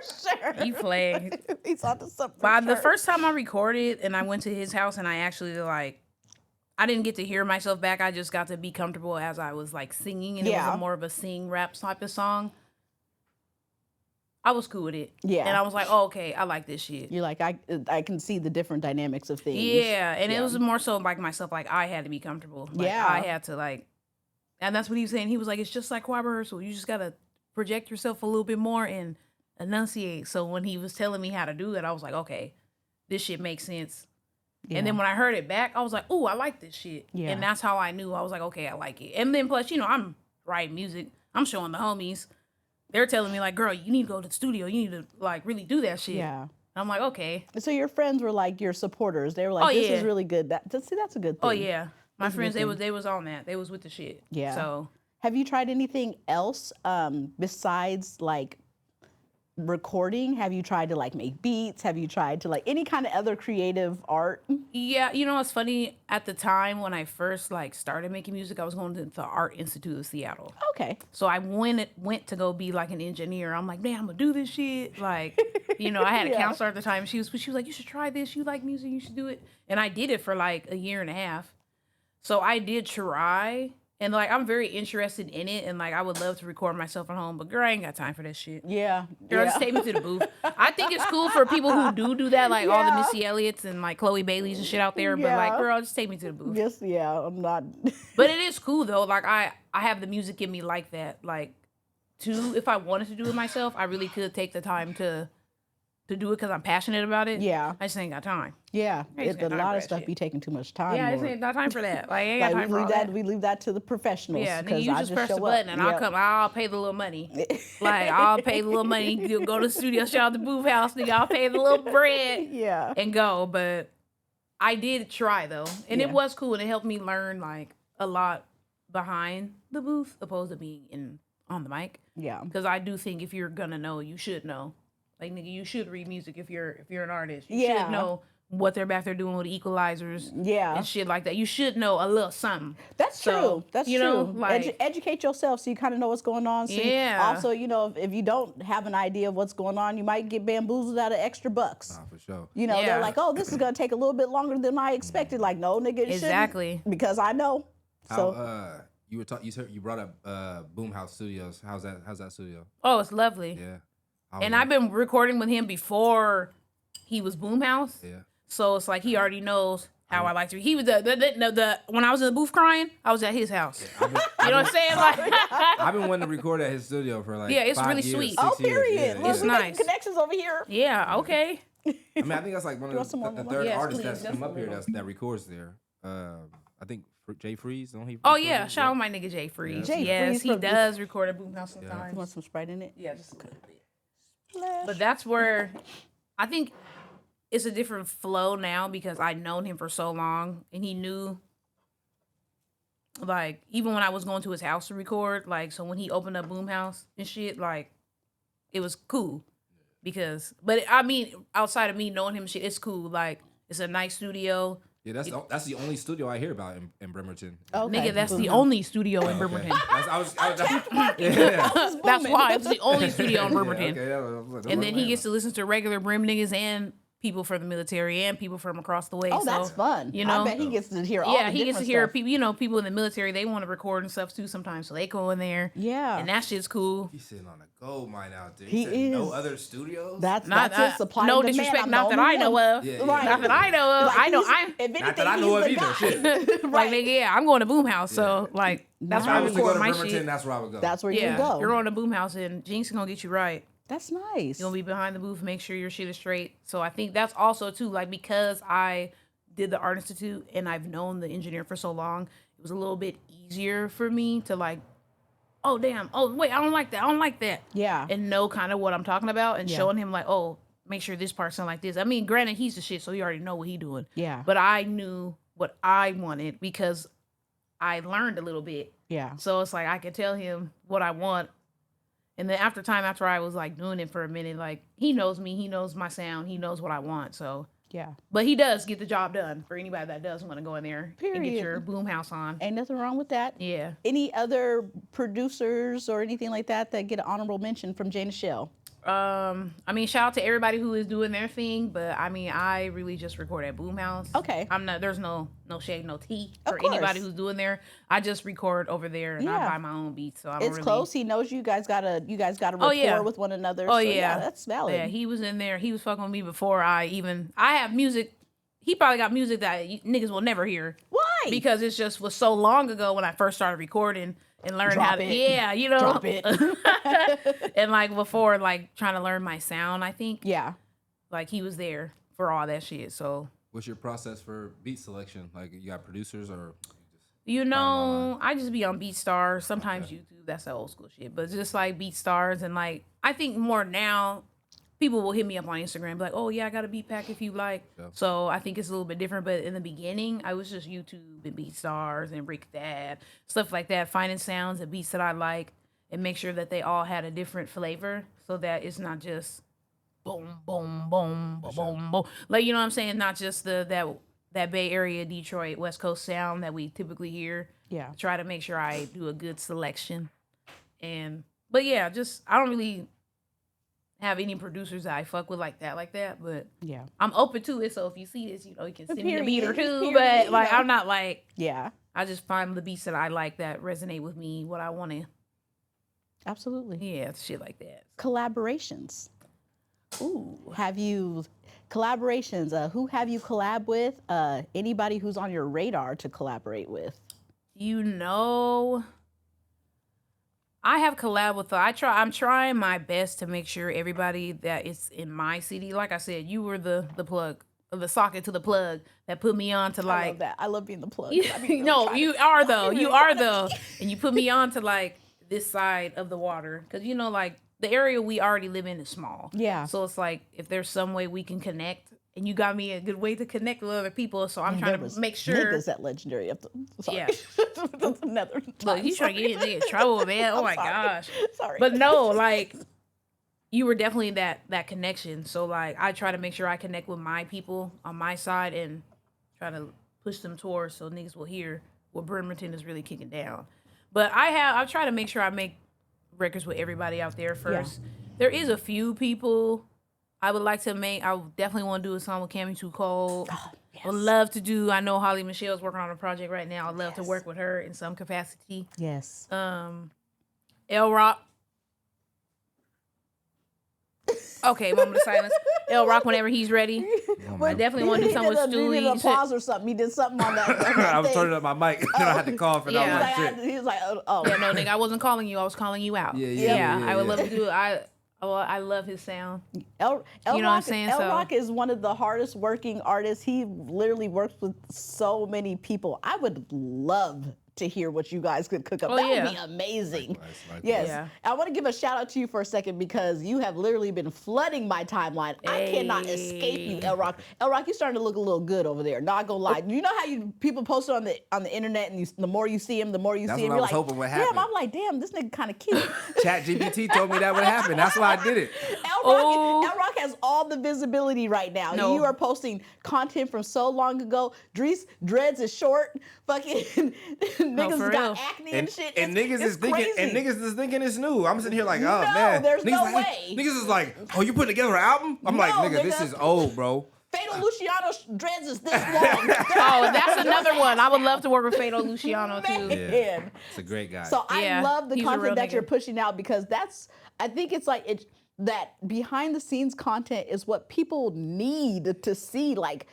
sure. You play. He's on to something. By for the sure. first time I recorded and I went to his house and I actually like, I didn't get to hear myself back. I just got to be comfortable as I was like singing, and it Yeah. was more of a sing rap type of song. I was cool with it. Yeah. And I was like, oh, okay, I like this shit. You're like, I can see the different dynamics of things. Yeah. And Yeah. it was more so like myself, like I had to be comfortable. Like, Yeah. I had to like, and that's what he was saying. He was like, it's just like choir rehearsal. You just got to project yourself a little bit more and enunciate. So when he was telling me how to do it, I was like, okay, this shit makes sense. Yeah. And then when I heard it back, I was like, oh, I like this shit. Yeah. And that's how I knew. I was like, okay, I like it. And then plus, you know, I'm writing music. I'm showing the homies. They're telling me like, girl, you need to go to the studio. You need to like really do that shit. Yeah. And I'm like, okay. So your friends were like your supporters. They were like, Oh, this yeah. is really good. See, that's a good thing. Oh yeah. My That's a friends, good they was on that. They was with the shit. Yeah. So Have you tried anything else besides like recording? Have you tried to like make beats? Have you tried to like any kind of other creative art? Yeah, you know what's funny? At the time when I first like started making music, I was going to the Art Institute of Seattle. Okay. So I went to go be like an engineer. I'm like, man, I'm gonna do this shit. Like, you know, I had a Yeah. counselor at the time. She was like, you should try this. You like music, you should do it. And I did it for like a year and a half. So I did try. And like I'm very interested in it, and like I would love to record myself at home, but girl, I ain't got time for that shit. Yeah. Girl, yeah. just take me to the booth. I think it's cool for people who do that, like all the Yeah. Missy Elliott's and like Chloe Bailey's and shit out there. But like, Yeah. girl, just take me to the booth. Yes, yeah, I'm not. But it is cool though. Like I have the music in me like that. Like if I wanted to do it myself, I really could take the time to do it because I'm passionate about it. Yeah. I just ain't got time. Yeah, I just a ain't got time lot for of that stuff shit. be taking too much time. Yeah, I or- just ain't got time for that. Like I ain't like got time for all that. we leave that to the professionals. Yeah, nigga, 'cause you I just press the show button up. and Yep. I'll pay the little money. Like I'll pay the little money. You go to the studio, shout out the booth house, nigga. I'll pay the little bread Yeah. and go. But I did try though, and it Yeah. was cool, and it helped me learn like a lot behind the booth, opposed to being on the mic. Yeah. Because I do think if you're gonna know, you should know. Like nigga, you should read music if you're an artist. You Yeah. should know what they're back there doing with the equalizers Yeah. and shit like that. You should know a little something. That's So, true. That's you true. know, like- Educate yourself so you kind of know what's going on. So Yeah. Also, you know, if you don't have an idea of what's going on, you might get bamboozled out of extra bucks. Nah, for sure. You know, Yeah. they're like, oh, this is going to take a little bit longer than I expected. Like, no, nigga, it shouldn't, Exactly. because I know. So, How you brought up Boomhouse Studios. How's that studio? Oh, it's lovely. Yeah. And I've been recording with him before he was Boomhouse. Yeah. So it's like he already knows how I like to. He was the when I was in the booth crying, I was at his house. You know what I'm saying? Like, I've been wanting to record at his studio for like Yeah, it's 5 really years, sweet. 6 oh, years. period. Yeah, Look, It's we yeah. got nice. connections over here. yeah, okay. I mean, I think that's like one want of some more the lemon? third Yes, artist please, that's just come a up here little. that records there. I think Jay Freeze, don't he? Oh record yeah, there? shout out my nigga Jay Freeze. Jay Yes, Freeze he from- does record at Boomhouse You sometimes. want some Sprite in it? Yeah, just a little bit. Splash. But that's where I think it's a different flow now because I'd known him for so long and he knew, like, even when I was going to his house to record, like, so when he opened up Boomhouse and shit, like, it was cool because, but I mean, outside of me knowing him and shit, it's cool. Like, it's a nice studio. Yeah, that's the only studio I hear about in Bremerton. Okay. Nigga, that's the Boomhouse. only studio in Okay. Bremerton. Yeah. That's why it's the only studio in Yeah, Bremerton. okay, that was- And then he gets to listen to regular Brim niggas and people from the military and people from across the way. Oh, so, that's fun. You know, I bet he gets to hear all yeah, the he gets to different hear stuff. people. You know, people in the military they want to record and stuff too sometimes, so they go in there. Yeah. and that shit's cool. He's sitting on a gold mine out there. He said is. No other studios. That's Not it. Supply no and demand. disrespect, I'm not the that I only know one. of. Yeah, Right. Not that I know of. Like, I know. he's- I'm if anything, Not that I know of he's the either. guy. Shit. like, nigga, yeah, I'm going to Boomhouse. So like, that's If where I I was to go record to my Bremerton, shit. that's where I would go. That's where you Yeah, go. you're going to Boomhouse and Jinx is gonna get you right. That's nice. You're gonna be behind the booth, make sure your shit is straight. So I think that's also too, like, because I did the Art Institute and I've known the engineer for so long, it was a little bit easier for me to like, oh damn, oh wait, I don't like that, I don't like that. Yeah. And know kind of what I'm talking about and Yeah. showing him like, oh, make sure this part sound like this. I mean, granted, he's the shit, so he already know what he doing. Yeah. But I knew what I wanted because I learned a little bit. Yeah. So it's like I could tell him what I want. And then after I was like doing it for a minute, like he knows me, he knows my sound, he knows what I want. So, Yeah. but he does get the job done for anybody that does want to go in there and Period. get your boom house on. Ain't nothing wrong with that. Yeah. Any other producers or anything like that get an honorable mention from Jay Nashell? I mean, shout out to everybody who is doing their thing, but I mean, I really just record at Boomhouse. Okay. There's no shade, no tea Of for course. anybody who's doing there. I just record over there and Yeah. I buy my own beats, so I don't It's really. close. He knows you guys got a rapport yeah. with one another. Oh so, yeah, that's valid. Yeah, he was in there. He was fucking with me before I have music. He probably got music that niggas will never hear. Why? Because it's just was so long ago when I first started recording and learned how Drop to. it. Yeah, you know. Drop it. And like before, like trying to learn my sound, I think. Yeah. Like he was there for all that shit. So What's your process for beat selection? Like you got producers or? you Find 'em know, online. I just be on BeatStars, sometimes YouTube. That's the old school shit, but just like BeatStars and like I think more now, people will hit me up on Instagram, be like, "Oh yeah, I got a beat pack if you like." Yeah. So I think it's a little bit different. But in the beginning, I was just YouTube and BeatStars and Rick Dad, stuff like that, finding sounds and beats that I like, and make sure that they all had a different flavor, so that it's not just boom, boom, boom, boom, boom, boom. Like, you know what I'm saying? Not just that Bay Area, Detroit, West Coast sound that we typically hear. Yeah. Try to make sure I do a good selection. But yeah, just I don't really have any producers that I fuck with like that. But Yeah. I'm open to it. So if you see this, you know, you can send me a beat or Period. two. Period, But you like, know. I'm not like, Yeah. I just find the beats that I like that resonate with me, what I want to. Absolutely. Yeah, shit like that. Collaborations. Ooh. Have you collaborations? Who have you collab with? Anybody who's on your radar to collaborate with? You know, I have collab with. I'm trying my best to make sure everybody that is in my city. Like I said, you were the plug, the socket to the plug that put me on to I like. love that. I love being the plug. No, you are though. You are though, and you put me on to like this side of the water, because you know, like the area we already live in is small. Yeah. So it's like if there's some way we can connect, and you got me a good way to connect with other people. So I'm trying to make sure. Niggas at Legendary. Sorry. Yeah. That's another time. Look, you trying to get in trouble, man. Oh I'm my sorry. gosh. Sorry. But no, like you were definitely that connection. So like I try to make sure I connect with my people on my side and try to push them towards so niggas will hear what Bremerton is really kicking down. But I've tried to make sure I make records with everybody out there first. Yeah. There is a few people I would like to make. I would definitely want to do a song with Cammy Too Cold. Oh, yes. I would love to do. I know Holly Michelle's working on a project right now. I'd love to work with her in some capacity. Yes. L Rock. Okay, moment of silence. L Rock whenever he's ready. I definitely want to do something with Stewie. He did a pause or something. He did something on that. I was turning up my mic. Then I had to call for that. Yeah. He was like, oh. Yeah, no, nigga, I wasn't calling you. I was calling you out. Yeah. I would love to do it. I love his sound. You know what I'm saying? L Rock is one of the hardest working artists. He literally works with so many people. I would love to hear what you guys could cook up. That would be amazing. Nice. Yes. Yeah. I want to give a shout out to you for a second because you have literally been flooding my timeline. Hey. I cannot escape you, L Rock. L Rock, you're starting to look a little good over there. Not gonna lie. You know how people post it on the internet, and the more you see him, the more you see him. That's what I was hoping would happen. Damn, I'm like, damn, this nigga kind of cute. Chat GPT told me that would happen. That's why I did it. L Rock has all the visibility right now. No. You are posting content from so long ago. Dreads is short. Fucking niggas got acne and shit. And niggas is thinking it's new. I'm sitting here like, oh no, man. There's niggas no like, way. Niggas is like, oh, you putting together an album? I'm like, nigga, this is old, bro. Fatal Luciano's dreads is this long. Oh, that's another one. I would love to work with Fatal Luciano too. Yeah. It's a great guy. So I love the content that you're pushing out because I think it's like that behind the scenes content is what people need to see. Like,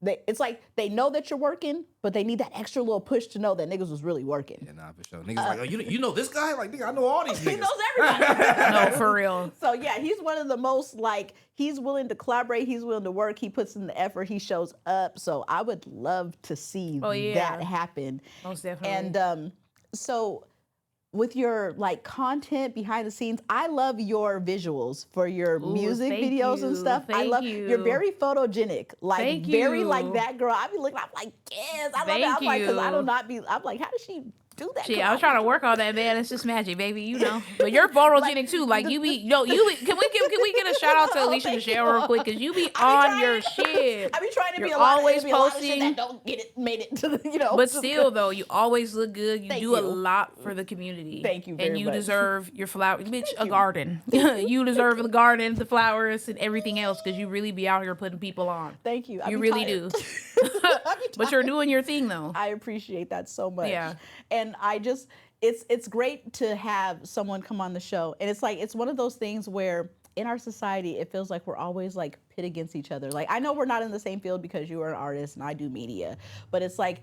it's like they know that you're working, but they need that extra little push to know that niggas was really working. Yeah, nah, for sure. Niggas like, oh, you know this guy? Like, nigga, I know all these niggas. He knows everybody. No, for real. So yeah, he's one of the most like, he's willing to collaborate, he's willing to work, he puts in the effort, he shows up. So I would love to see that happen. Most definitely. And so with your like content behind the scenes, I love your visuals for your music videos and stuff. You're very photogenic, like very like that girl. I be looking, I'm like, yes, I love that. I'm like, because I'm like, how does she do that? Shit, I was trying to work on that, man. It's just magic, baby, you know. But you're photogenic too. Like can we get a shout out to Elisha Nashell real quick? Because you be on your shit. I be trying to be always posting. A lot of shit that don't made it to the, you know. But still though, you always look good. You do a lot for the community. Thank you very much. And you deserve your flowers. Bitch, a garden. You deserve the garden, the flowers, and everything else because you really be out here putting people on. Thank you. You really do. But you're doing your thing though. I appreciate that so much. Yeah. And it's great to have someone come on the show. And it's like, it's one of those things where in our society, it feels like we're always like pit against each other. Like, I know we're not in the same field because you are an artist and I do media, but it's like,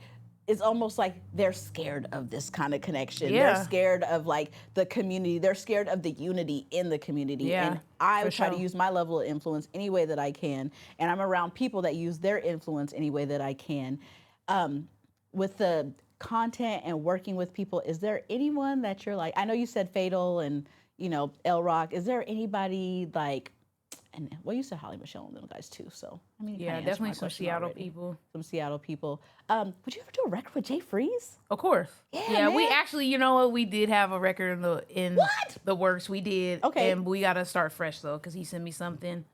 it's almost like they're scared of this kind of connection. Yeah. They're scared of like the community. They're scared of the unity in the community. Yeah, and I try to use my level of influence any way that I can. And I'm around people that use their influence any way that I can. With the content and working with people, is there anyone that you're like, I know you said Fatal and, you know, L Rock. Is there anybody like, and well, you said Holly Michelle and them guys too. So I mean, you Yeah, kinda answered my definitely some question Seattle already. people. Some Seattle people. Would you ever do a record with Jay Freeze? Of course. Yeah, we man. actually, you know what? We did have a record in What? the works. We did. Okay. And we got to start fresh, though, because he sent me something,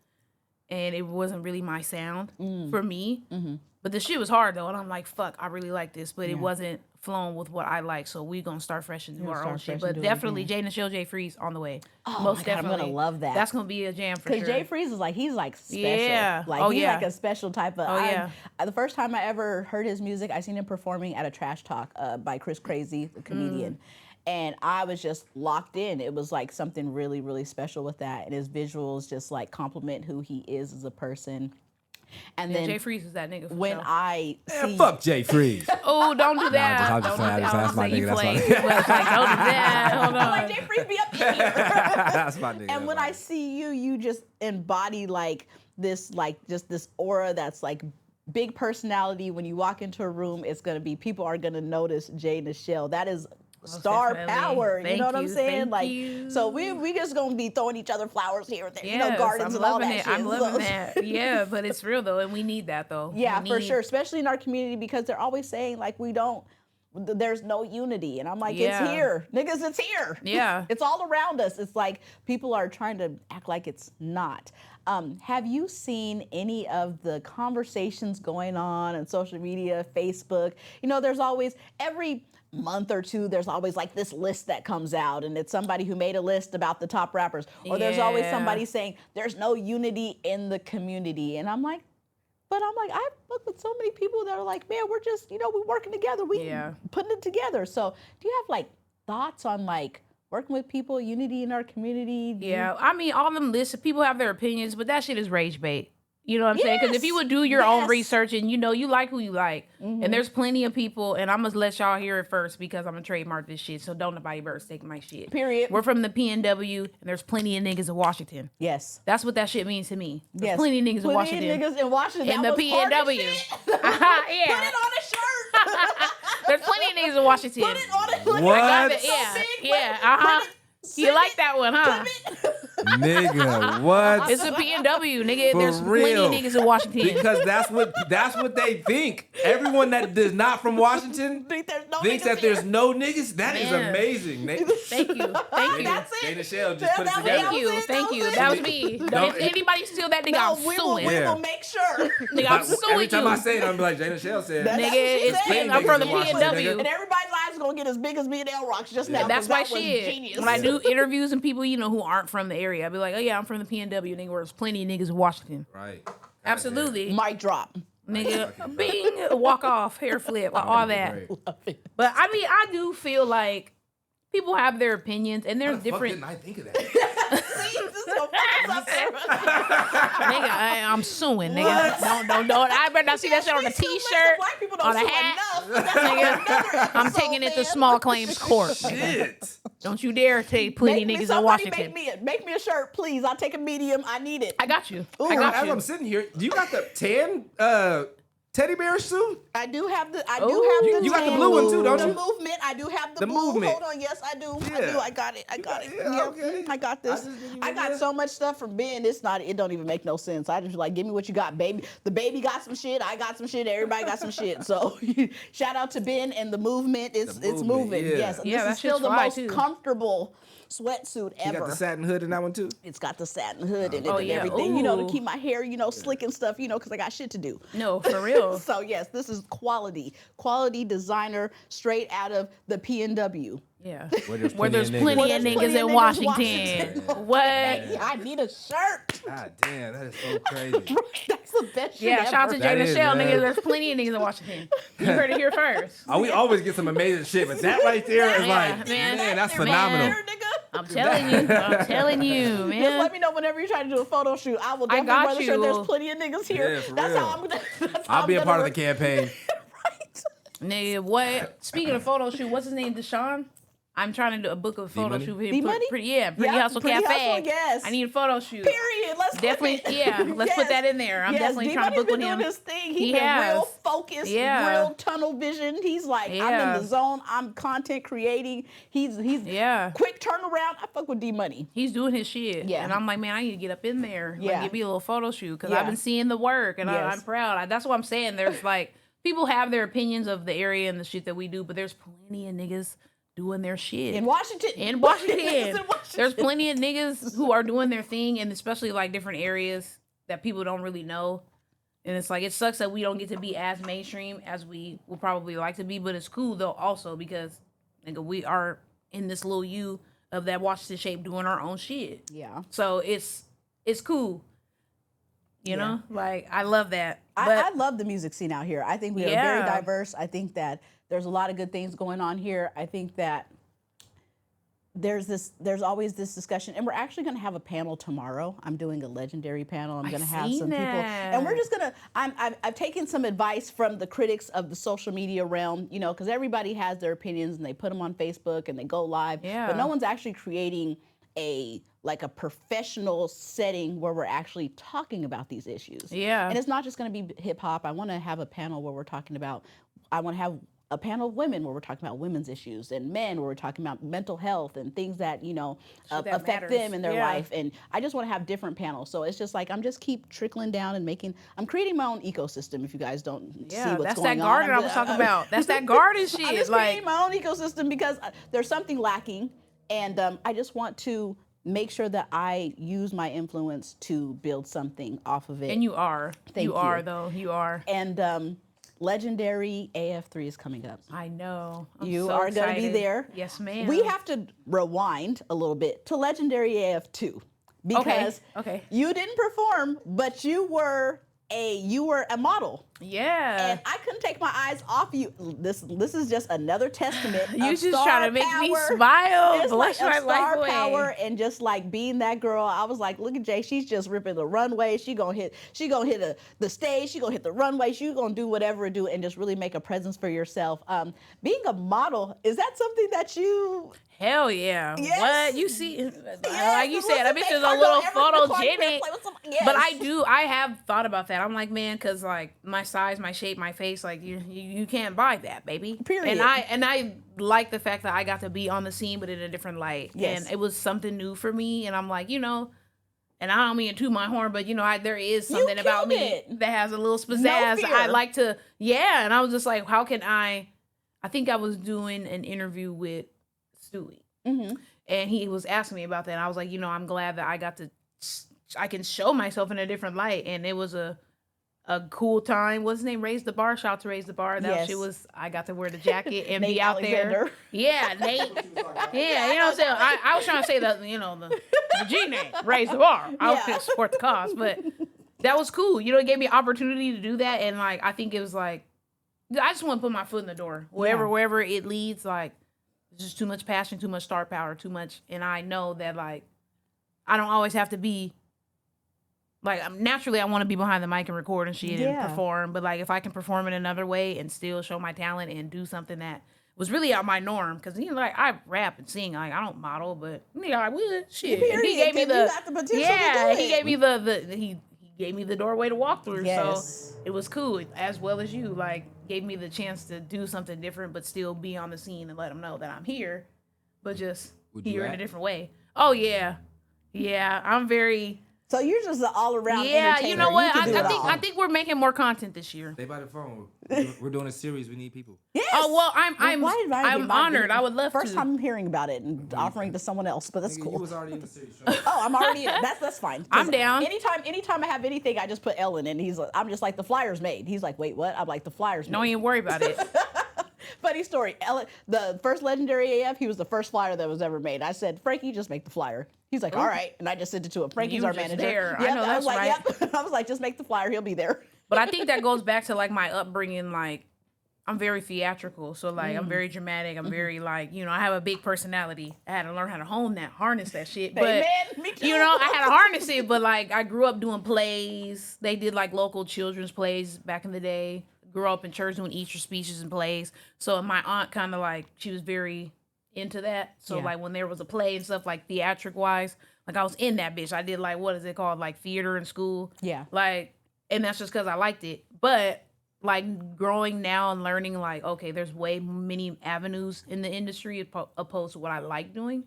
and it wasn't really my sound for me. Mm-hmm. But the shit was hard, though, and I'm like, fuck, I really like this, but it wasn't flowing with what I like, so we going to start fresh and do our own shit. But definitely, Jay Nashell, Jay Freeze on the way. Oh, Most my God, definitely. I'm going to love that. That's going to be a jam for sure. Because Jay Freeze is like, he's like special. Yeah. Like, Oh, he's yeah. like a special type of. Oh, yeah. The first time I ever heard his music, I seen him performing at a Trash Talk by Chris Crazy, the comedian. And I was just locked in. It was like something really, really special with that. And his visuals just like compliment who he is as a person. And then Jay Freeze is that nigga for when sure. I see. Fuck Jay Freeze. Oh, don't do that. I'm just Don't playing. do that. That's my Say you nigga, that's my play. nigga. But it's like, don't do that. Hold on. Like, Jay Freeze be up in here. That's my nigga. And when I see you, you just embody like just this aura that's like big personality. When you walk into a room, it's gonna be, people are gonna notice Jay Nashell. That is star definitely. power. You Thank know what I'm you, saying? thank Like, you. so we just gonna be throwing each other flowers here and there, Yes, you know, gardens I'm and all loving that it. shit. I'm loving So- that. Yeah, but it's real though, and we need that though. Yeah, We for need- sure, especially in our community, because they're always saying like there's no unity, and I'm like, Yeah. it's here, niggas, it's here. Yeah. It's all around us. It's like people are trying to act like it's not. Have you seen any of the conversations going on social media, Facebook? You know, there's always, every month or two, there's always like this list that comes out, and it's somebody who made a list about the top rappers. Or there's always Yeah. somebody saying there's no unity in the community. And I'm like, I work with so many people that are like, man, we're just, we're working together. We putting it together. So do you have like thoughts on like working with people, unity in our community? Yeah, I mean, all them lists, people have their opinions, but that shit is rage bait. You know what I'm saying? Because if you would do your own research and you like who you like, and there's plenty of people, and I'm gonna let y'all hear it first because I'm gonna trademark this shit, so don't nobody ever take my shit. Period. We're from the PNW, and there's plenty of niggas in Washington. Yes. That's what that shit means to me. There's Yes. plenty of niggas in Plenty Washington. of niggas in Washington. In That the was part of PNW. shit. Yeah. Put it on a shirt. There's plenty of niggas in Washington. Put it on a shirt. What? I got it, So yeah, big, yeah, put it- You send like it, that one, huh? Nigga, what? It's a PNW, nigga. For There's real. plenty of niggas in Washington. Because that's what they think. Everyone that is not from Washington Think there's no thinks niggas that there's here. no niggas. That is Man. amazing. Thank you. Thank you. That's Jay it. Nashell just put it That- together. Thank you. was it, Thank that you. was That it. was me. No, If anybody steal that nigga, No, I'm we suing. will make sure. Nigga, I'm But suing every time you. I say it, I'm like, Jay Nashell said. That's Nigga, what she it's said. I'm from the Niggas in Washington, PNW. And everybody's lives gonna get as big as me and L Rocks just now. That's 'cause my that was shit. genius. When I do interviews and people, who aren't from the area, I'd be like, oh yeah, I'm from the PNW. Nigga, there's plenty of niggas in Washington. Right. Absolutely. Mic drop. Nigga, bing, walk off, hair flip, all that. Great. But I mean, I do feel like people have their opinions, and there's How the fuck different. didn't I think of that? See, this is so fucking up there. Nigga, I'm suing, nigga. Don't. I better not see that shit on a We sue less than T-shirt, Black people don't on a sue hat. enough. That's Nigga, I'm episode, taking it to man. small claims court. Shit. Don't you dare take plenty Make me, niggas in somebody Washington. make me a shirt, please. I'll take a medium. I need it. I got you. Ooh, I got As you. I'm sitting here, do you got the tan teddy bear suit? I do have the. Ooh. You got the blue one too, don't The you? movement. I do have the The blue. movement. Hold on. Yes, I do. I Yeah. do. I got it. I got it. Yeah, Yep. okay. I got this. I just didn't I even got know. so much stuff from Ben. It don't even make no sense. I just like, give me what you got, baby. The baby got some shit. I got some shit. Everybody got some shit. So shout out to Ben and the movement. It's movement, moving. yeah. Yes. And Yeah, this that is still shit's the fly, most too. comfortable sweatsuit You ever. got the satin hood in that one too? It's got the satin hood in it Oh, and yeah. everything, to Ooh. keep my hair, slick and stuff, because I got shit to do. No, for real. So yes, this is quality designer straight out of the PNW. Yeah. Where there's Where plenty there's of plenty of niggas in Washington. What? Hey, I need a shirt. God damn, that is so crazy. That's the best shit Yeah, ever. shout out to Jay That is, Nashell, man. nigga. There's plenty of niggas in Washington. You heard it here first. Oh, we always get some amazing shit, but that right there is Yeah, like, man. man, that's There, phenomenal. there, nigga. I'm telling you. I'm telling you, Just man. let me know whenever you're trying to do a photo shoot. I will I definitely got wear the shirt. you. There's plenty of niggas here. Yeah, for That's real. how I'm gonna. That's how I'll be I'm a part of gonna the campaign. Right. Nigga, what? Speaking of photo shoot, what's his name? Deshaun? I'm trying to do a book of photo D-Money? shoot. with D-Money? Pretty Yeah, Hustle Pretty Cafe. Hustle, yes. I need a photo shoot. Period. Let's Definitely, flip it. yeah. Let's put Yes. that in there. I'm Yes, definitely trying to D-Money's book with been him. doing his thing. He He's been real has. focused, Yeah. real tunnel vision. He's like, I'm in Yeah. the zone. I'm content creating. He's Yeah. quick turnaround. I fuck with D-Money. He's doing his shit. Yeah. And I'm like, man, I need to get up in there. Yeah. Like, give me a little photo shoot because Yeah. I've been seeing the work and Yes. I'm proud. That's what I'm saying. There's like, people have their opinions of the area and the shit that we do, but there's plenty of niggas doing their shit. In Washington. In Washington. In Washington. There's plenty of niggas who are doing their thing, and especially like different areas that people don't really know. And it's like, it sucks that we don't get to be as mainstream as we would probably like to be, but it's cool though also because nigga, we are in this little U of that Washington shape doing our own shit. Yeah. So it's cool. You know? Like, I love that. But I love the music scene out here. I think we are very Yeah. diverse. I think that there's a lot of good things going on here. I think that there's always this discussion, and we're actually going to have a panel tomorrow. I'm doing a legendary panel. I'm going to have seen some people, and we're that. just going to. I've taken some advice from the critics of the social media realm, you know, because everybody has their opinions and they put them on Facebook and they go live, Yeah. but no one's actually creating a professional setting where we're actually talking about these issues. Yeah. And it's not just going to be hip hop. I want to have a panel where we're talking about. I want to have a panel of women where we're talking about women's issues, and men where we're talking about mental health and things that, you know, that affect matters. them in their Yeah. life. And I just want to have different panels. So it's just like, I'm just keep trickling down and I'm creating my own ecosystem. If you guys don't see yeah, what's that's going that on. garden I I'm was just- talking about. That's that garden shit. I'm just like, creating my own ecosystem because there's something lacking. And I just want to make sure that I use my influence to build something off of it. and you are. Thank you are you. though. You are. And legendary AF3 is coming up. I know. I'm You so are going to be excited. there. Yes, ma'am. We have to rewind a little bit to legendary AF2 because Okay. you didn't perform, but you were a model. Yeah. And I couldn't take my eyes off you. This is just another testament. You of just star trying to make me power. smile. It's Bless like my a star life power away. and just like being that girl. I was like, look at Jay. She's just ripping the runway. She gonna hit the stage. She gonna hit the runway. She gonna do whatever it do and just really make a presence for yourself. Being a model, is that something that you? Hell yeah. Yes. What? You see, like you Yes, said, that listen, bitch they is a are little gonna ever photogenic. play with some- But yes. I have thought about that. I'm like, man, because like my size, my shape, my face, like you can't buy that, baby. Period. And I like the fact that I got to be on the scene, but in a different light. Yes. And it was something new for me. And I'm like, you know, and I don't mean to toot my horn, but you know, there is something about killed me it. that has a little No pizzazz. fear. I like to, yeah. And I was just like, how can I think I was doing an interview with Stewie. Mm-hmm. And he was asking me about that. And I was like, you know, I'm glad that I can show myself in a different light. And it was a cool time. What's his name? Raise the Bar. Shout out to Raise the Bar. That Yes. shit was, I got to wear the jacket and Nate be out Alexander. there. Yeah, Nate. Yeah, you know what I'm saying? I was trying to say that, you know, the G name, Raise the Bar. I Yeah. was support the cause. But that was cool. You know, it gave me opportunity to do that. And like, I think it was like, I just want to put my foot in the door. Wherever it leads, like, it's just too much passion, too much star power, too much. And I know that, like, I don't always have to be, like, naturally I want to be behind the mic and record and shit and perform. But, like, if I can perform in another way and still show my talent and do something that was really out my norm. Because, you know, like, I rap and sing. Like, I don't model, but, yeah, I would. Shit. And he gave me You got the potential yeah, to do he it. gave me he gave me the doorway to walk through. Yes. So it was cool, as well as you, like, gave me the chance to do something different, but still be on the scene and let them know that I'm here, but just Would you here in a act? different way. Oh yeah, I'm very So you're just an all around yeah. entertainer. You know what? can do it all. I think we're making more content this year. Stay by the phone. We're doing a series. We need people. Yes. Oh well, I'm Why did I get my- honored. I would love First to. time I'm hearing about it and offering to someone else, but that's Nigga, cool. You was already in the series. Oh, I'm already in. That's fine. 'Cause I'm down. Anytime I have anything, I just put Ellen in. I'm just like, the flyer's made. He's like, wait, what? I'm like, the flyer's made. Don't even worry about it. Funny story. Ellen, the first legendary AF, he was the first flyer that was ever made. I said, Frankie, just make the flyer. He's like, all right, and I just sent it to him. Frankie's You our just manager. there. I Yep, know was that's like, right. Yep. I was like, just make the flyer. He'll be there. But I think that goes back to like my upbringing. Like, I'm very theatrical, so like I'm very dramatic. I'm very like, you know, I have a big personality. I had to learn how to harness that shit. But Amen. Me too. you know, I had to harness it. But like, I grew up doing plays. They did like local children's plays back in the day. Grew up in church doing Easter speeches and plays. So my aunt kind of like, she was very into that. So Yeah. like when there was a play and stuff like theatric wise, like I was in that bitch. I did like, what is it called? Like theater in school. Yeah. Like, and that's just because I liked it. But like growing now and learning like, okay, there's way many avenues in the industry opposed to what I like doing.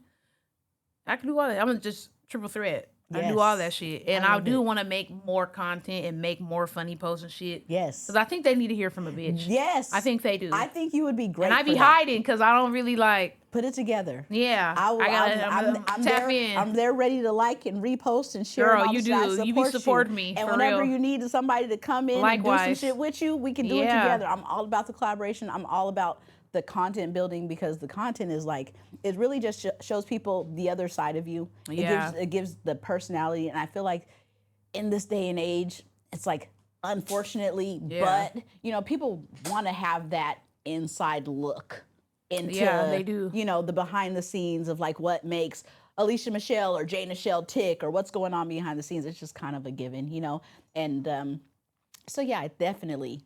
I can do all that. I'm just triple threat. I do all that Yes. shit. And I I love do it. want to make more content and make more funny posts and shit. Yes. Because I think they need to hear from a bitch. Yes. I think they do. I think you would be great. And I for be that. hiding because I don't really like, Put it together. yeah. I'm tap there. in. I'm there ready to like and repost and share. Girl, and all you the shit. I do. You be support you. me, And for whenever real. you need somebody to come in and do some Likewise. shit with you, we can do it Yeah. together. I'm all about the collaboration. I'm all about the content building because the content is like, it really just shows people the other side of you. Yeah. It gives the personality. And I feel like in this day and age, it's like, unfortunately, Yeah. but you know, people want to have that inside look into, Yeah, they do. you know, the behind the scenes of like what makes Elisha Michelle or Jay Nashell tick or what's going on behind the scenes. It's just kind of a given, you know? And so, yeah, I definitely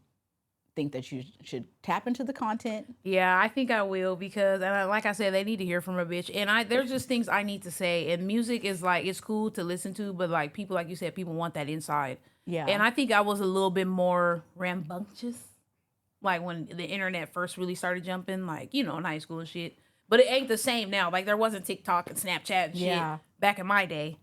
think that you should tap into the content. Yeah, I think I will because, like I said, they need to hear from a bitch. And there's just things I need to say. And music is like, it's cool to listen to, but like people, like you said, people want that inside. Yeah. And I think I was a little bit more rambunctious, like when the internet first really started jumping, like, you know, in high school and shit. But it ain't the same now. Like there wasn't TikTok and Snapchat and shit Yeah. back in my day.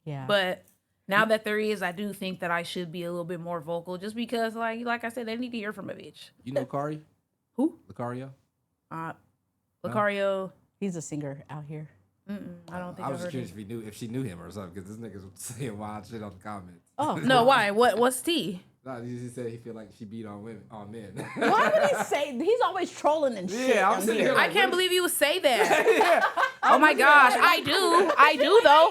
Yeah. But now that there is, I do think that I should be a little bit more vocal just because, like I said, they need to hear from a bitch. You know Kari? Who? Lucario? Lucario. He's a singer out here. I don't think I I've was heard curious him. if she knew him or something because this nigga's saying wild shit on the comments. Oh, No, why? What's T? No, he said he feel like she beat on men. why would he say, he's always trolling and shit Yeah, I'm on sitting here. here I like, can't believe you would say that. Oh my gosh, I do though. I do though.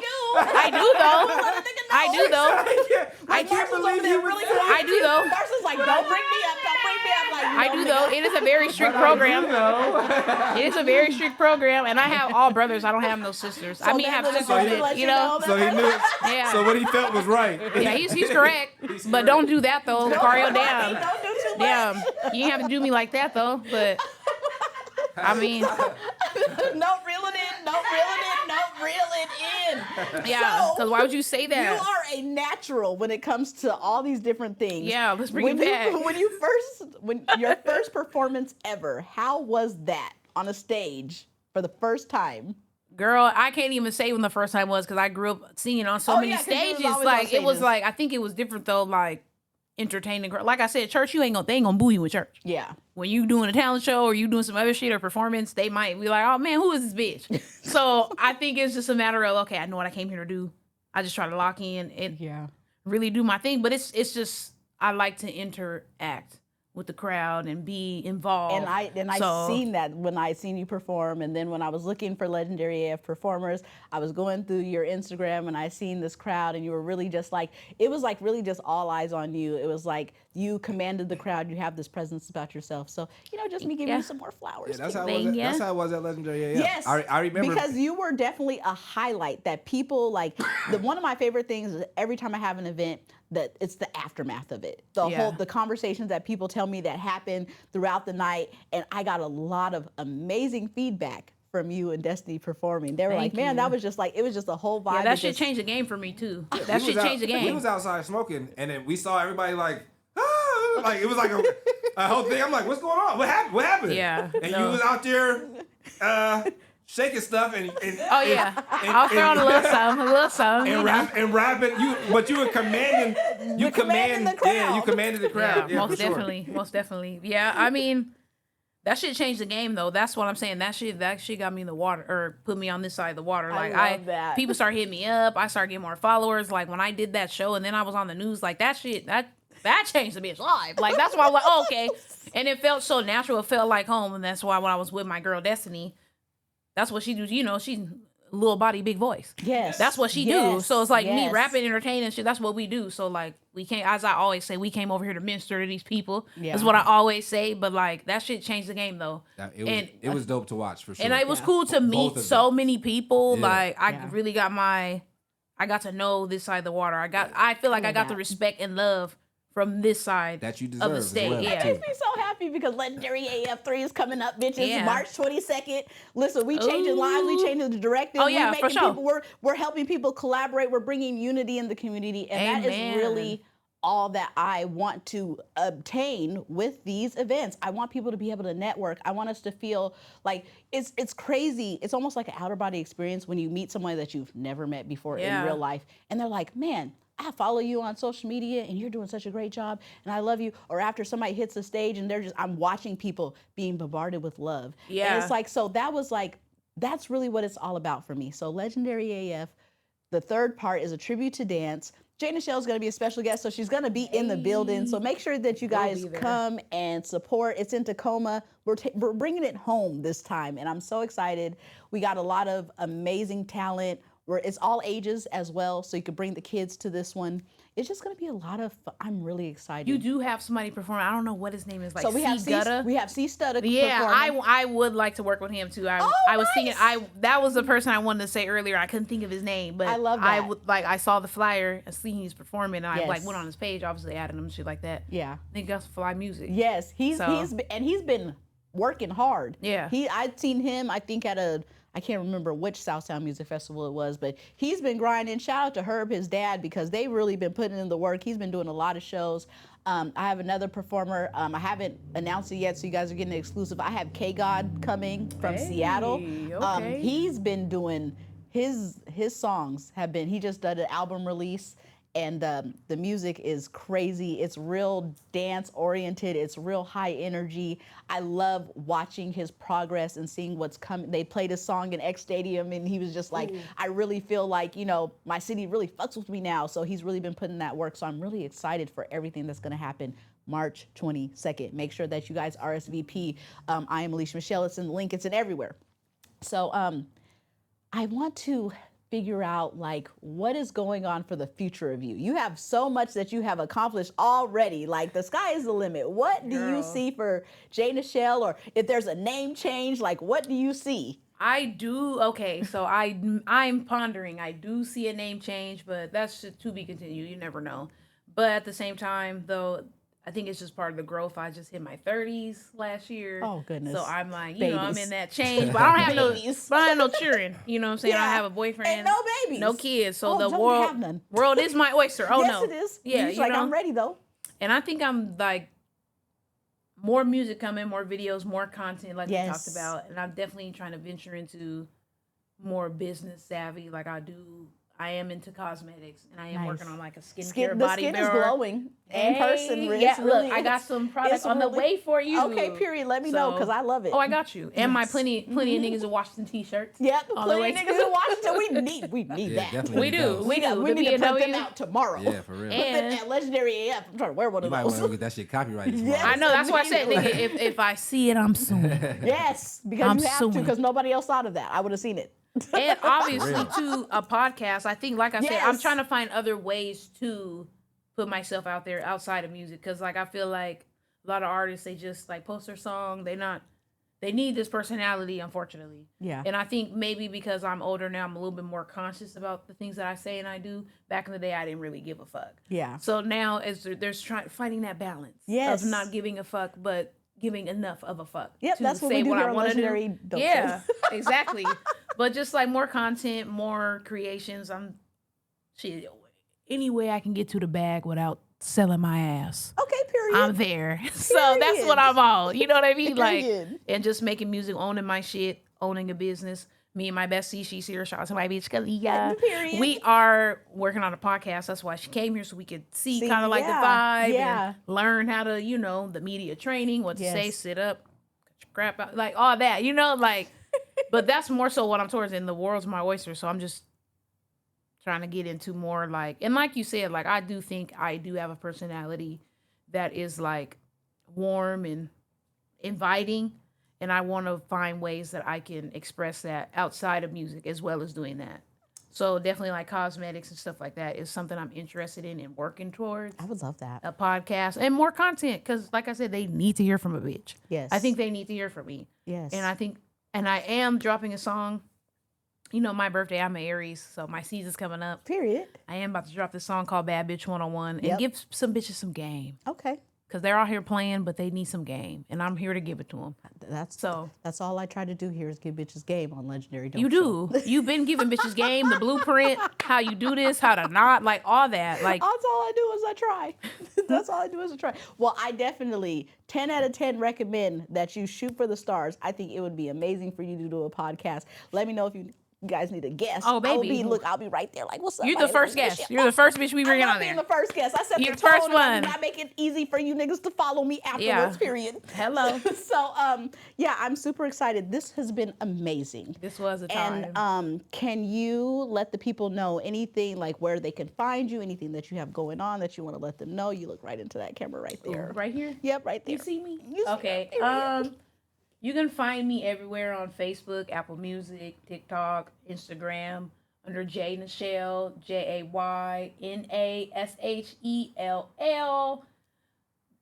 I do though. I can't believe you would say I do though. Carson's like, don't bring me up, don't bring me up. Like, I do though. It is a very strict program. It is a very strict program, and I have all brothers. I don't have no sisters. I mean, I have sisters that, you know. So he knew it. Yeah. So what he felt was right. Yeah, he's correct. But don't do that though, Lucario. Damn. Don't do too much. Damn. You ain't have to do me like that though. But I mean, No reeling in, no reeling in, no reeling in. yeah. So, Because why would you say you that? are a natural when it comes to all these different things. Yeah, let's bring when it back. when your first performance ever, how was that on a stage for the first time? Girl, I can't even say when the first time was because I grew up singing on so Oh, many yeah, 'cause you was stages. always on Like it was stages. like I think it was different though. Like entertaining, like I said, church they ain't gonna boo you in church. Yeah. When you doing a talent show or you doing some other shit or performance, they might be like, oh man, who is this bitch? So I think it's just a matter of okay, I know what I came here to do. I just try to lock in and Yeah. really do my thing. But it's just I like to interact with the crowd and be involved. And I So- seen that when I seen you perform, and then when I was looking for Legendary AF performers, I was going through your Instagram and I seen this crowd, and you were really just like, it was like really just all eyes on you. It was like you commanded the crowd. You have this presence about yourself. So you know, just me giving Yeah. you some more flowers. Yeah, that's how, Thank ya. that's how it was at Legendary AF. Yes, I remember. because you were definitely a highlight that people like. One of my favorite things is every time I have an event, that it's the aftermath of it. The conversations that people tell me that happen throughout the night, and I got a lot of amazing feedback from you and Destiny performing. They were like, Thank man, you. that was just like, it was just a whole vibe. Yeah, that It shit just- changed the game for me too. we That was shit out- changed the We game. was outside smoking, and then we saw everybody like, ah, like it was like a whole thing. I'm like, what's going on? What happened? What happened? Yeah, And no. you was out there shaking stuff and Oh yeah, I was throwing a little something. you know. and rapping. But you were commanding. You commanding the crowd. Yeah, you commanded the crowd. Yeah, most for sure. definitely, most definitely. Yeah, I mean, that shit changed the game though. That's what I'm saying. That shit got me in the water or put me on this side of the water. Like love that. people start hitting me up. I start getting more followers. Like when I did that show and then I was on the news. Like that shit that changed the bitch life. Like that's why I was like, oh, okay. And it felt so natural. It felt like home. And that's why when I was with my girl Destiny, that's what she do. You know, she's little body, big voice. Yes. That's what she do. Yes. So it's like me Yes. rapping, entertaining shit. That's what we do. So like we can't, as I always say, we came over here to minister to these people. Yeah. That's what I always say. But like that shit changed the game though. It was dope to watch for sure. And it was cool to Both meet of so them. many people. Yeah. Like I Yeah. really got I got to know this side of the water. I feel like I got the that. respect and love from this side That you of deserve the as state. well, Yeah. too. Makes me so happy because Legendary AF3 is coming up, bitches. Yeah. March 22nd. Listen, we changing lives, we Ooh. changing the directive. Oh, yeah, we for making sure. people, we're helping people collaborate. We're bringing unity in the community, and that is Amen. really all that I want to obtain with these events. I want people to be able to network. I want us to feel like it's crazy. It's almost like an outer body experience when you meet someone that you've never met before in Yeah. real life, and they're like, man, I follow you on social media and you're doing such a great job and I love you. Or after somebody hits the stage and I'm watching people being bombarded with love. Yeah. And it's like, so that's really what it's all about for me. So Legendary AF, the third part is a tribute to dance. Jay Nashell is going to be a special guest, so she's going to be in the building. So make sure that you guys be there. come and support. It's in Tacoma. We're bringing it home this time, and I'm so excited. We got a lot of amazing talent. It's all ages as well, so you could bring the kids to this one. It's just going to be a lot of fun. I'm really excited. You do have somebody perform. I don't know what his name is. Like So we have C Studda. Yeah, performing. I would like to work with him too. I was thinking that was the person I wanted to say earlier. I couldn't think of his name, but I love I that. would like I saw the flyer, I seen he's performing, and I Yes. went on his page, obviously added him and shit like that. Yeah. I think that's fly music. Yes, he's So- he's been working hard. Yeah. I'd seen him, I think I can't remember which Southtown Music Festival it was, but he's been grinding. Shout out to Herb, his dad, because they really been putting in the work. He's been doing a lot of shows. I have another performer. I haven't announced it yet, so you guys are getting an exclusive. I have K-God coming from Seattle. Okay. He's been doing his songs he just did an album release. And the music is crazy. It's real dance oriented. It's real high energy. I love watching his progress and seeing what's coming. They played a song in X Stadium and he was just like, I really feel like, my city really fucks with me now. So he's really been putting that work. So I'm really excited for everything that's gonna happen March 22nd. Make sure that you guys RSVP. I am Elisha Michelle. It's in the link. It's in everywhere. So I want to figure out like what is going on for the future of you. You have so much that you have accomplished already. Like the sky is the limit. What do you see for Jay Nashell, or if there's a name change, like what do you see? I do. Okay, so I'm pondering. I do see a name change, but that's just to be continued. You never know. But at the same time, though, I think it's just part of the growth. I just hit my 30s last year. Oh, goodness. So I'm like, Babies. I'm in that change, but I don't have no, Babies. but I have no children. You know what I'm saying? Yeah. I have a boyfriend, And no babies. no kids. So Oh, the don't have none. world is my oyster. Oh yes, no, it is. Yeah, He's you like, know? I'm ready though. And I think I'm like more music coming, more videos, more content, like we Yes. talked about. And I'm definitely trying to venture into more business savvy. Like I am into cosmetics, and I am Nice. working on like a skincare The body skin is mirror. glowing in person. Riz. Yeah, Really, look, I got some products it's on the really- way for you. Okay, period. Let me know because I love it. Oh, I got you. And my Yes. plenty of niggas in Washington t-shirts. Yep, on the plenty way of niggas in Washington. We need Yeah, that. definitely We need do. those. We do. We The need to print them B&W. out tomorrow. Yeah, for real. Put them And- at Legendary AF. I'm trying to wear one You of might want to those. get that shit copyrighted tomorrow. Yes. I know. That's why I said, Immediately. nigga, if I see it, I'm suing. Yes, because I'm you have suing. to, because nobody else thought of that. I would have seen it. And obviously, real. to a podcast, I think, like I said, I'm Yes. trying to find other ways to put myself out there outside of music. Because, like, I feel like a lot of artists, they just, like, post their song. They need this personality, unfortunately. Yeah. And I think maybe because I'm older now, I'm a little bit more conscious about the things that I say and I do. Back in the day, I didn't really give a fuck. Yeah. So now, there's finding that balance Yes. of not giving a fuck, but giving enough of a fuck. Yep, to that's what say we do here I on wanna Legendary do. Dope Yeah, Show. exactly. But just like more content, more creations. Any way I can get to the bag without selling my ass, Okay, period. I'm there. So that's what I'm on. You know what I mean? Like, Period. and just making music, owning my shit, owning a business. Me and my bestie, she's here. Shout out to my bitch, Kalia. Period. We are working on a podcast. That's why she came here, so we could see kind of like the yeah, vibe yeah. and learn how to, the media training, what to say, Yes. sit up, cut your crap out, like all that, like. But that's more so what I'm towards. And the world's my oyster, so I'm just trying to get into more like, and like you said, like I do think I do have a personality that is like warm and inviting. And I want to find ways that I can express that outside of music as well as doing that. So definitely like cosmetics and stuff like that is something I'm interested in and working towards. I would love that. A podcast and more content because, like I said, they need to hear from a bitch. Yes. I think they need to hear from me. Yes. And I am dropping a song you know, my birthday, I'm an Aries, so my season's coming up. Period. I am about to drop this song called Bad Bitch 101 and Yep. give some bitches some game. Okay. Because they're out here playing, but they need some game. And I'm here to give it to them. That's So all I try to do here is give bitches game on Legendary Dope you Show. do. You've been giving bitches game, the blueprint, how you do this, how to not, like all that. Like, That's all I do is I try. That's all I do is I try. Well, I definitely 10 out of 10 recommend that you shoot for the stars. I think it would be amazing for you to do a podcast. Let me know if you guys need a guest. Oh, baby. I'll be right there. Like, what's up? you're the first guest. You're the first bitch we bring I'm on not being there. the first guest. I said You're the the first tone, and I one. do not make it easy for you niggas to follow me afterwards. Yeah. Period. Hello. So, yeah, I'm super excited. This has been amazing. This was a time. And can you let the people know anything, like where they can find you, anything that you have going on that you want to let them know? You look right into that camera right there. Right here? Yep, right there. You see me? You see Okay. me, period. You can find me everywhere on Facebook, Apple Music, TikTok, Instagram, under Jay Nashell, JayNashell.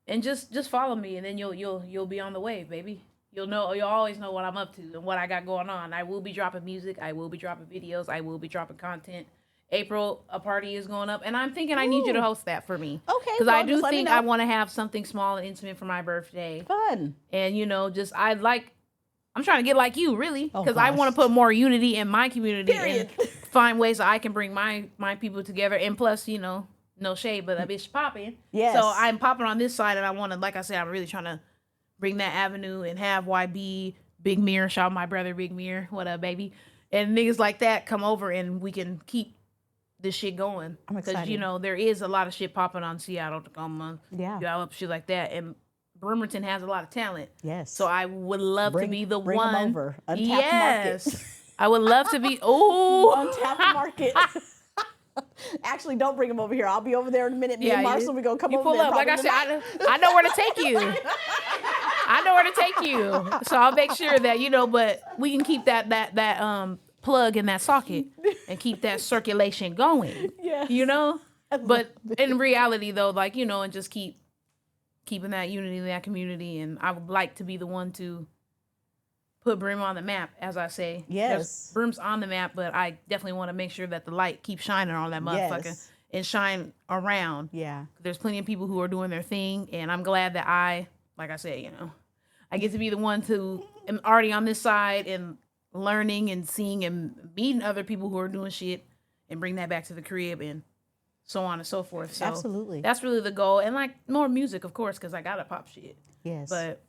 And just follow me, and then you'll be on the wave, baby. You'll always know what I'm up to and what I got going on. I will be dropping music. I will be dropping videos. I will be dropping content. April, a party is going up, and I'm thinking I need you to host that for me. Okay, Because well, I do just let me think know. I want to have something small and intimate for my birthday. Fun. And, you know, I'm trying to get like you, really. Oh, Because I want to gosh. put more unity in my community Period. and find ways that I can bring my people together. And plus, you know, no shade, but a bitch popping. Yes. So I'm popping on this side, and I want to, like I said, I'm really trying to bring that avenue and have YB, Big Mirror, shout out my brother, Big Mirror, what up, baby? And niggas like that come over, and we can keep this shit going. I'm Because, excited. you know, there is a lot of shit popping on Seattle, Tacoma, Yeah. Gallup, shit like that. And Bremerton has a lot of talent. Yes. So I would love to be the bring one. 'em over. Untapped yes. market. I would love to be. Oh. Untapped market. Actually, don't bring them over here. I'll be over there in a minute. Me and Marcel, we gonna come you over pull there. up. Like I probably said, tonight. I know where to take you. I know where to take you. So I'll make sure that, you know, but we can keep that plug in that socket and keep that circulation going. Yes. You know? But in reality though, like, you know, and just keeping that unity in that community. And I would like to be the one to put Brim on the map, as I say. Yes. Brim's on the map, but I definitely want to make sure that the light keeps shining on that motherfucker Yes. and shine around. Yeah. There's plenty of people who are doing their thing, and I'm glad that like I said, you know, I get to be the one to am already on this side and learning and seeing and meeting other people who are doing shit and bring that back to the crib and so on and so forth. So Absolutely. that's really the goal. And like more music, of course, because I gotta pop shit. Yes. But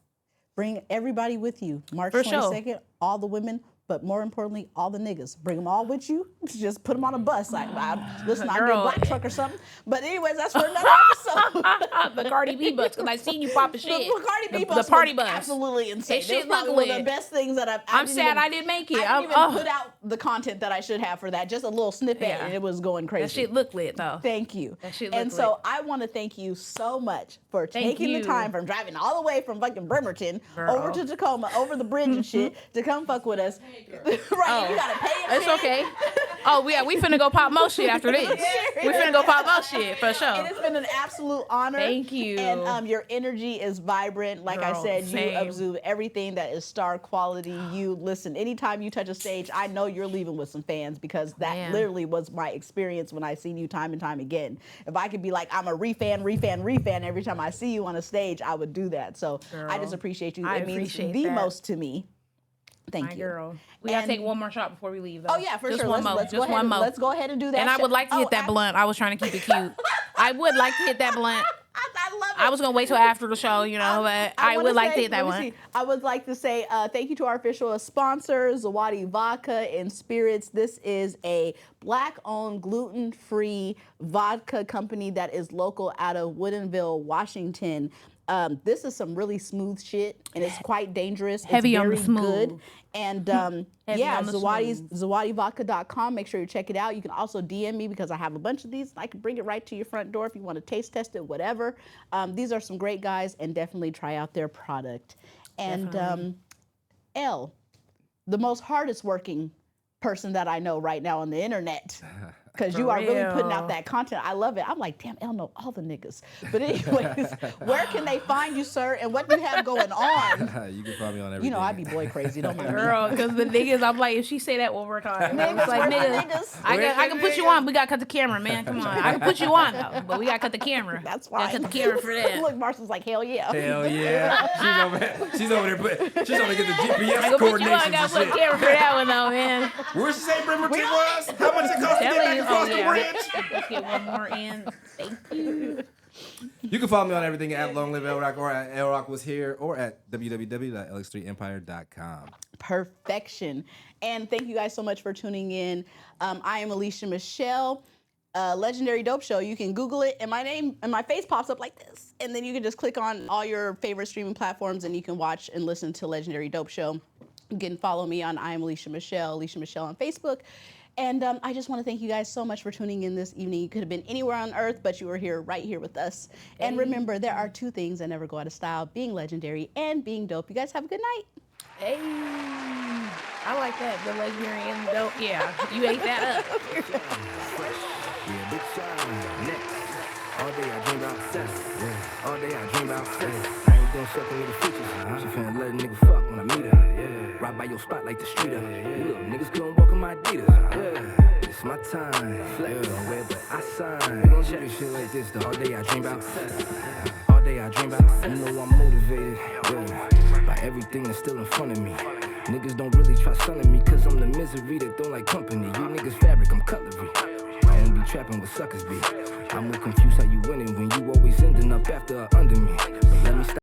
Bring everybody with you. March For sure. 22nd, all the women, but more importantly, all the niggas. Bring them all with you. Just put them on a bus. Listen, I'll do a Girl. black truck or something. But anyways, that's for another episode. the Cardi B bus, because I seen you popping shit. The Cardi B bus the party was bus. absolutely insane. That It was shit probably look one of the lit. best things that I'm sad I didn't make it. I didn't even Oh. put out the content that I should have for that. Just a little snippet, Yeah. and it was going crazy. That shit look lit though. Thank you. That shit and look so lit. I want to thank you so much for Thank taking you. the time from driving all the way from fucking Bremerton Girl. over to Tacoma, over the bridge and shit, to come fuck with us. Right, you gotta pay it. It's okay. Oh yeah, we finna go pop more shit after this. We finna go pop more shit for It sure. has been an absolute honor. Thank you. And your energy is vibrant. Like I Girl, said, same. you exude everything that is star quality. You listen, anytime you touch a stage, I know you're leaving with some fans, because that Man. literally was my experience when I seen you time and time again. If I could be like, I'm a refan every time I see you on a stage, I would do that. So I just Girl, appreciate you. I It means appreciate the that. most to me. Thank My you. girl. We gotta And- take one more shot before we leave though. Oh yeah, for Just sure. One Let's, more. let's Just go ahead. one more. Let's go ahead and do that. And I would like to hit that blunt. I was trying to keep it cute. I would like to hit that blunt. I love it. I was gonna wait till after the show, you know, but I wanna would like to say- hit that let me one. see. I would like to say thank you to our official sponsors, Zawadi Vodka and Spirits. This is a Black-owned, gluten-free vodka company that is local out of Woodinville, Washington. This is some really smooth shit, and it's quite dangerous. Heavy it's on the very smooth. good. And yeah, on the ZawadiVodka.com. Make sure you check it out. You can also DM me, because I have a bunch of these. I can bring it right to your front door if you want to taste test it, whatever. These are some great guys, and definitely try out their product. And Elle, the most hardest working person that I know right now on the internet. Because you are really putting out that content. I love it. I'm like, damn, Elle know all the niggas. But anyways, where can they find you, sir? And what do you have going on? You can find me on everything. You know, I be boy crazy. Don't mind me. Girl, because the thing is, I'm like, if she say that one more time, Niggas, it's like, where's my niggas, niggas? I can put you on. We got to cut the camera, man. Come on. I can put you on, though, but we got to cut the camera. That's Gotta fine. cut the camera for that. Look, Marshall's like, hell yeah. Hell yeah. She's over there getting the I GPS can put you on. coordinations Gotta and put the shit. camera for that one, though, man. Where'd she say Bremerton was? How much it cost to get back across the bridge? Let's get one more in. Thank you. You can follow me on everything at Long Live El Rock or at El Rock Was Here or at www.lx3empire.com. Perfection. And thank you guys so much for tuning in. I am Elisha Michelle, Legendary Dope Show. You can Google it, and my name and my face pops up like this. And then you can just click on all your favorite streaming platforms, and you can watch and listen to Legendary Dope Show. You can follow me on I am Elisha Michelle on Facebook. And I just want to thank you guys so much for tuning in this evening. You could have been anywhere on earth, but you were here, right here with us. And remember, there are two things that never go out of style: being legendary and being dope. You guys have a good night. Hey, I like that. The legendary and the dope. Yeah, you ate that up. Yeah, big shine. Next. All day I dream about sex. Yeah. All day I dream about sex. I ain't doing something with the features. She finna let a nigga fuck when I meet her. Yeah. Right by your spot like the street up. You little niggas couldn't walk in my Adidas. Yeah. It's my time. Flex on where, but I sign. We gon' do this shit like this though. All day I dream about sex. All day I dream about. You know I'm motivated. Yeah. By everything that's still in front of me. Niggas don't really try sunning me, cause I'm the misery that don't like company. You niggas fabric, I'm cutlery. I don't be trapping with suckers be. I'm more confused how you winning when you always ending up after or under me. But let me stop.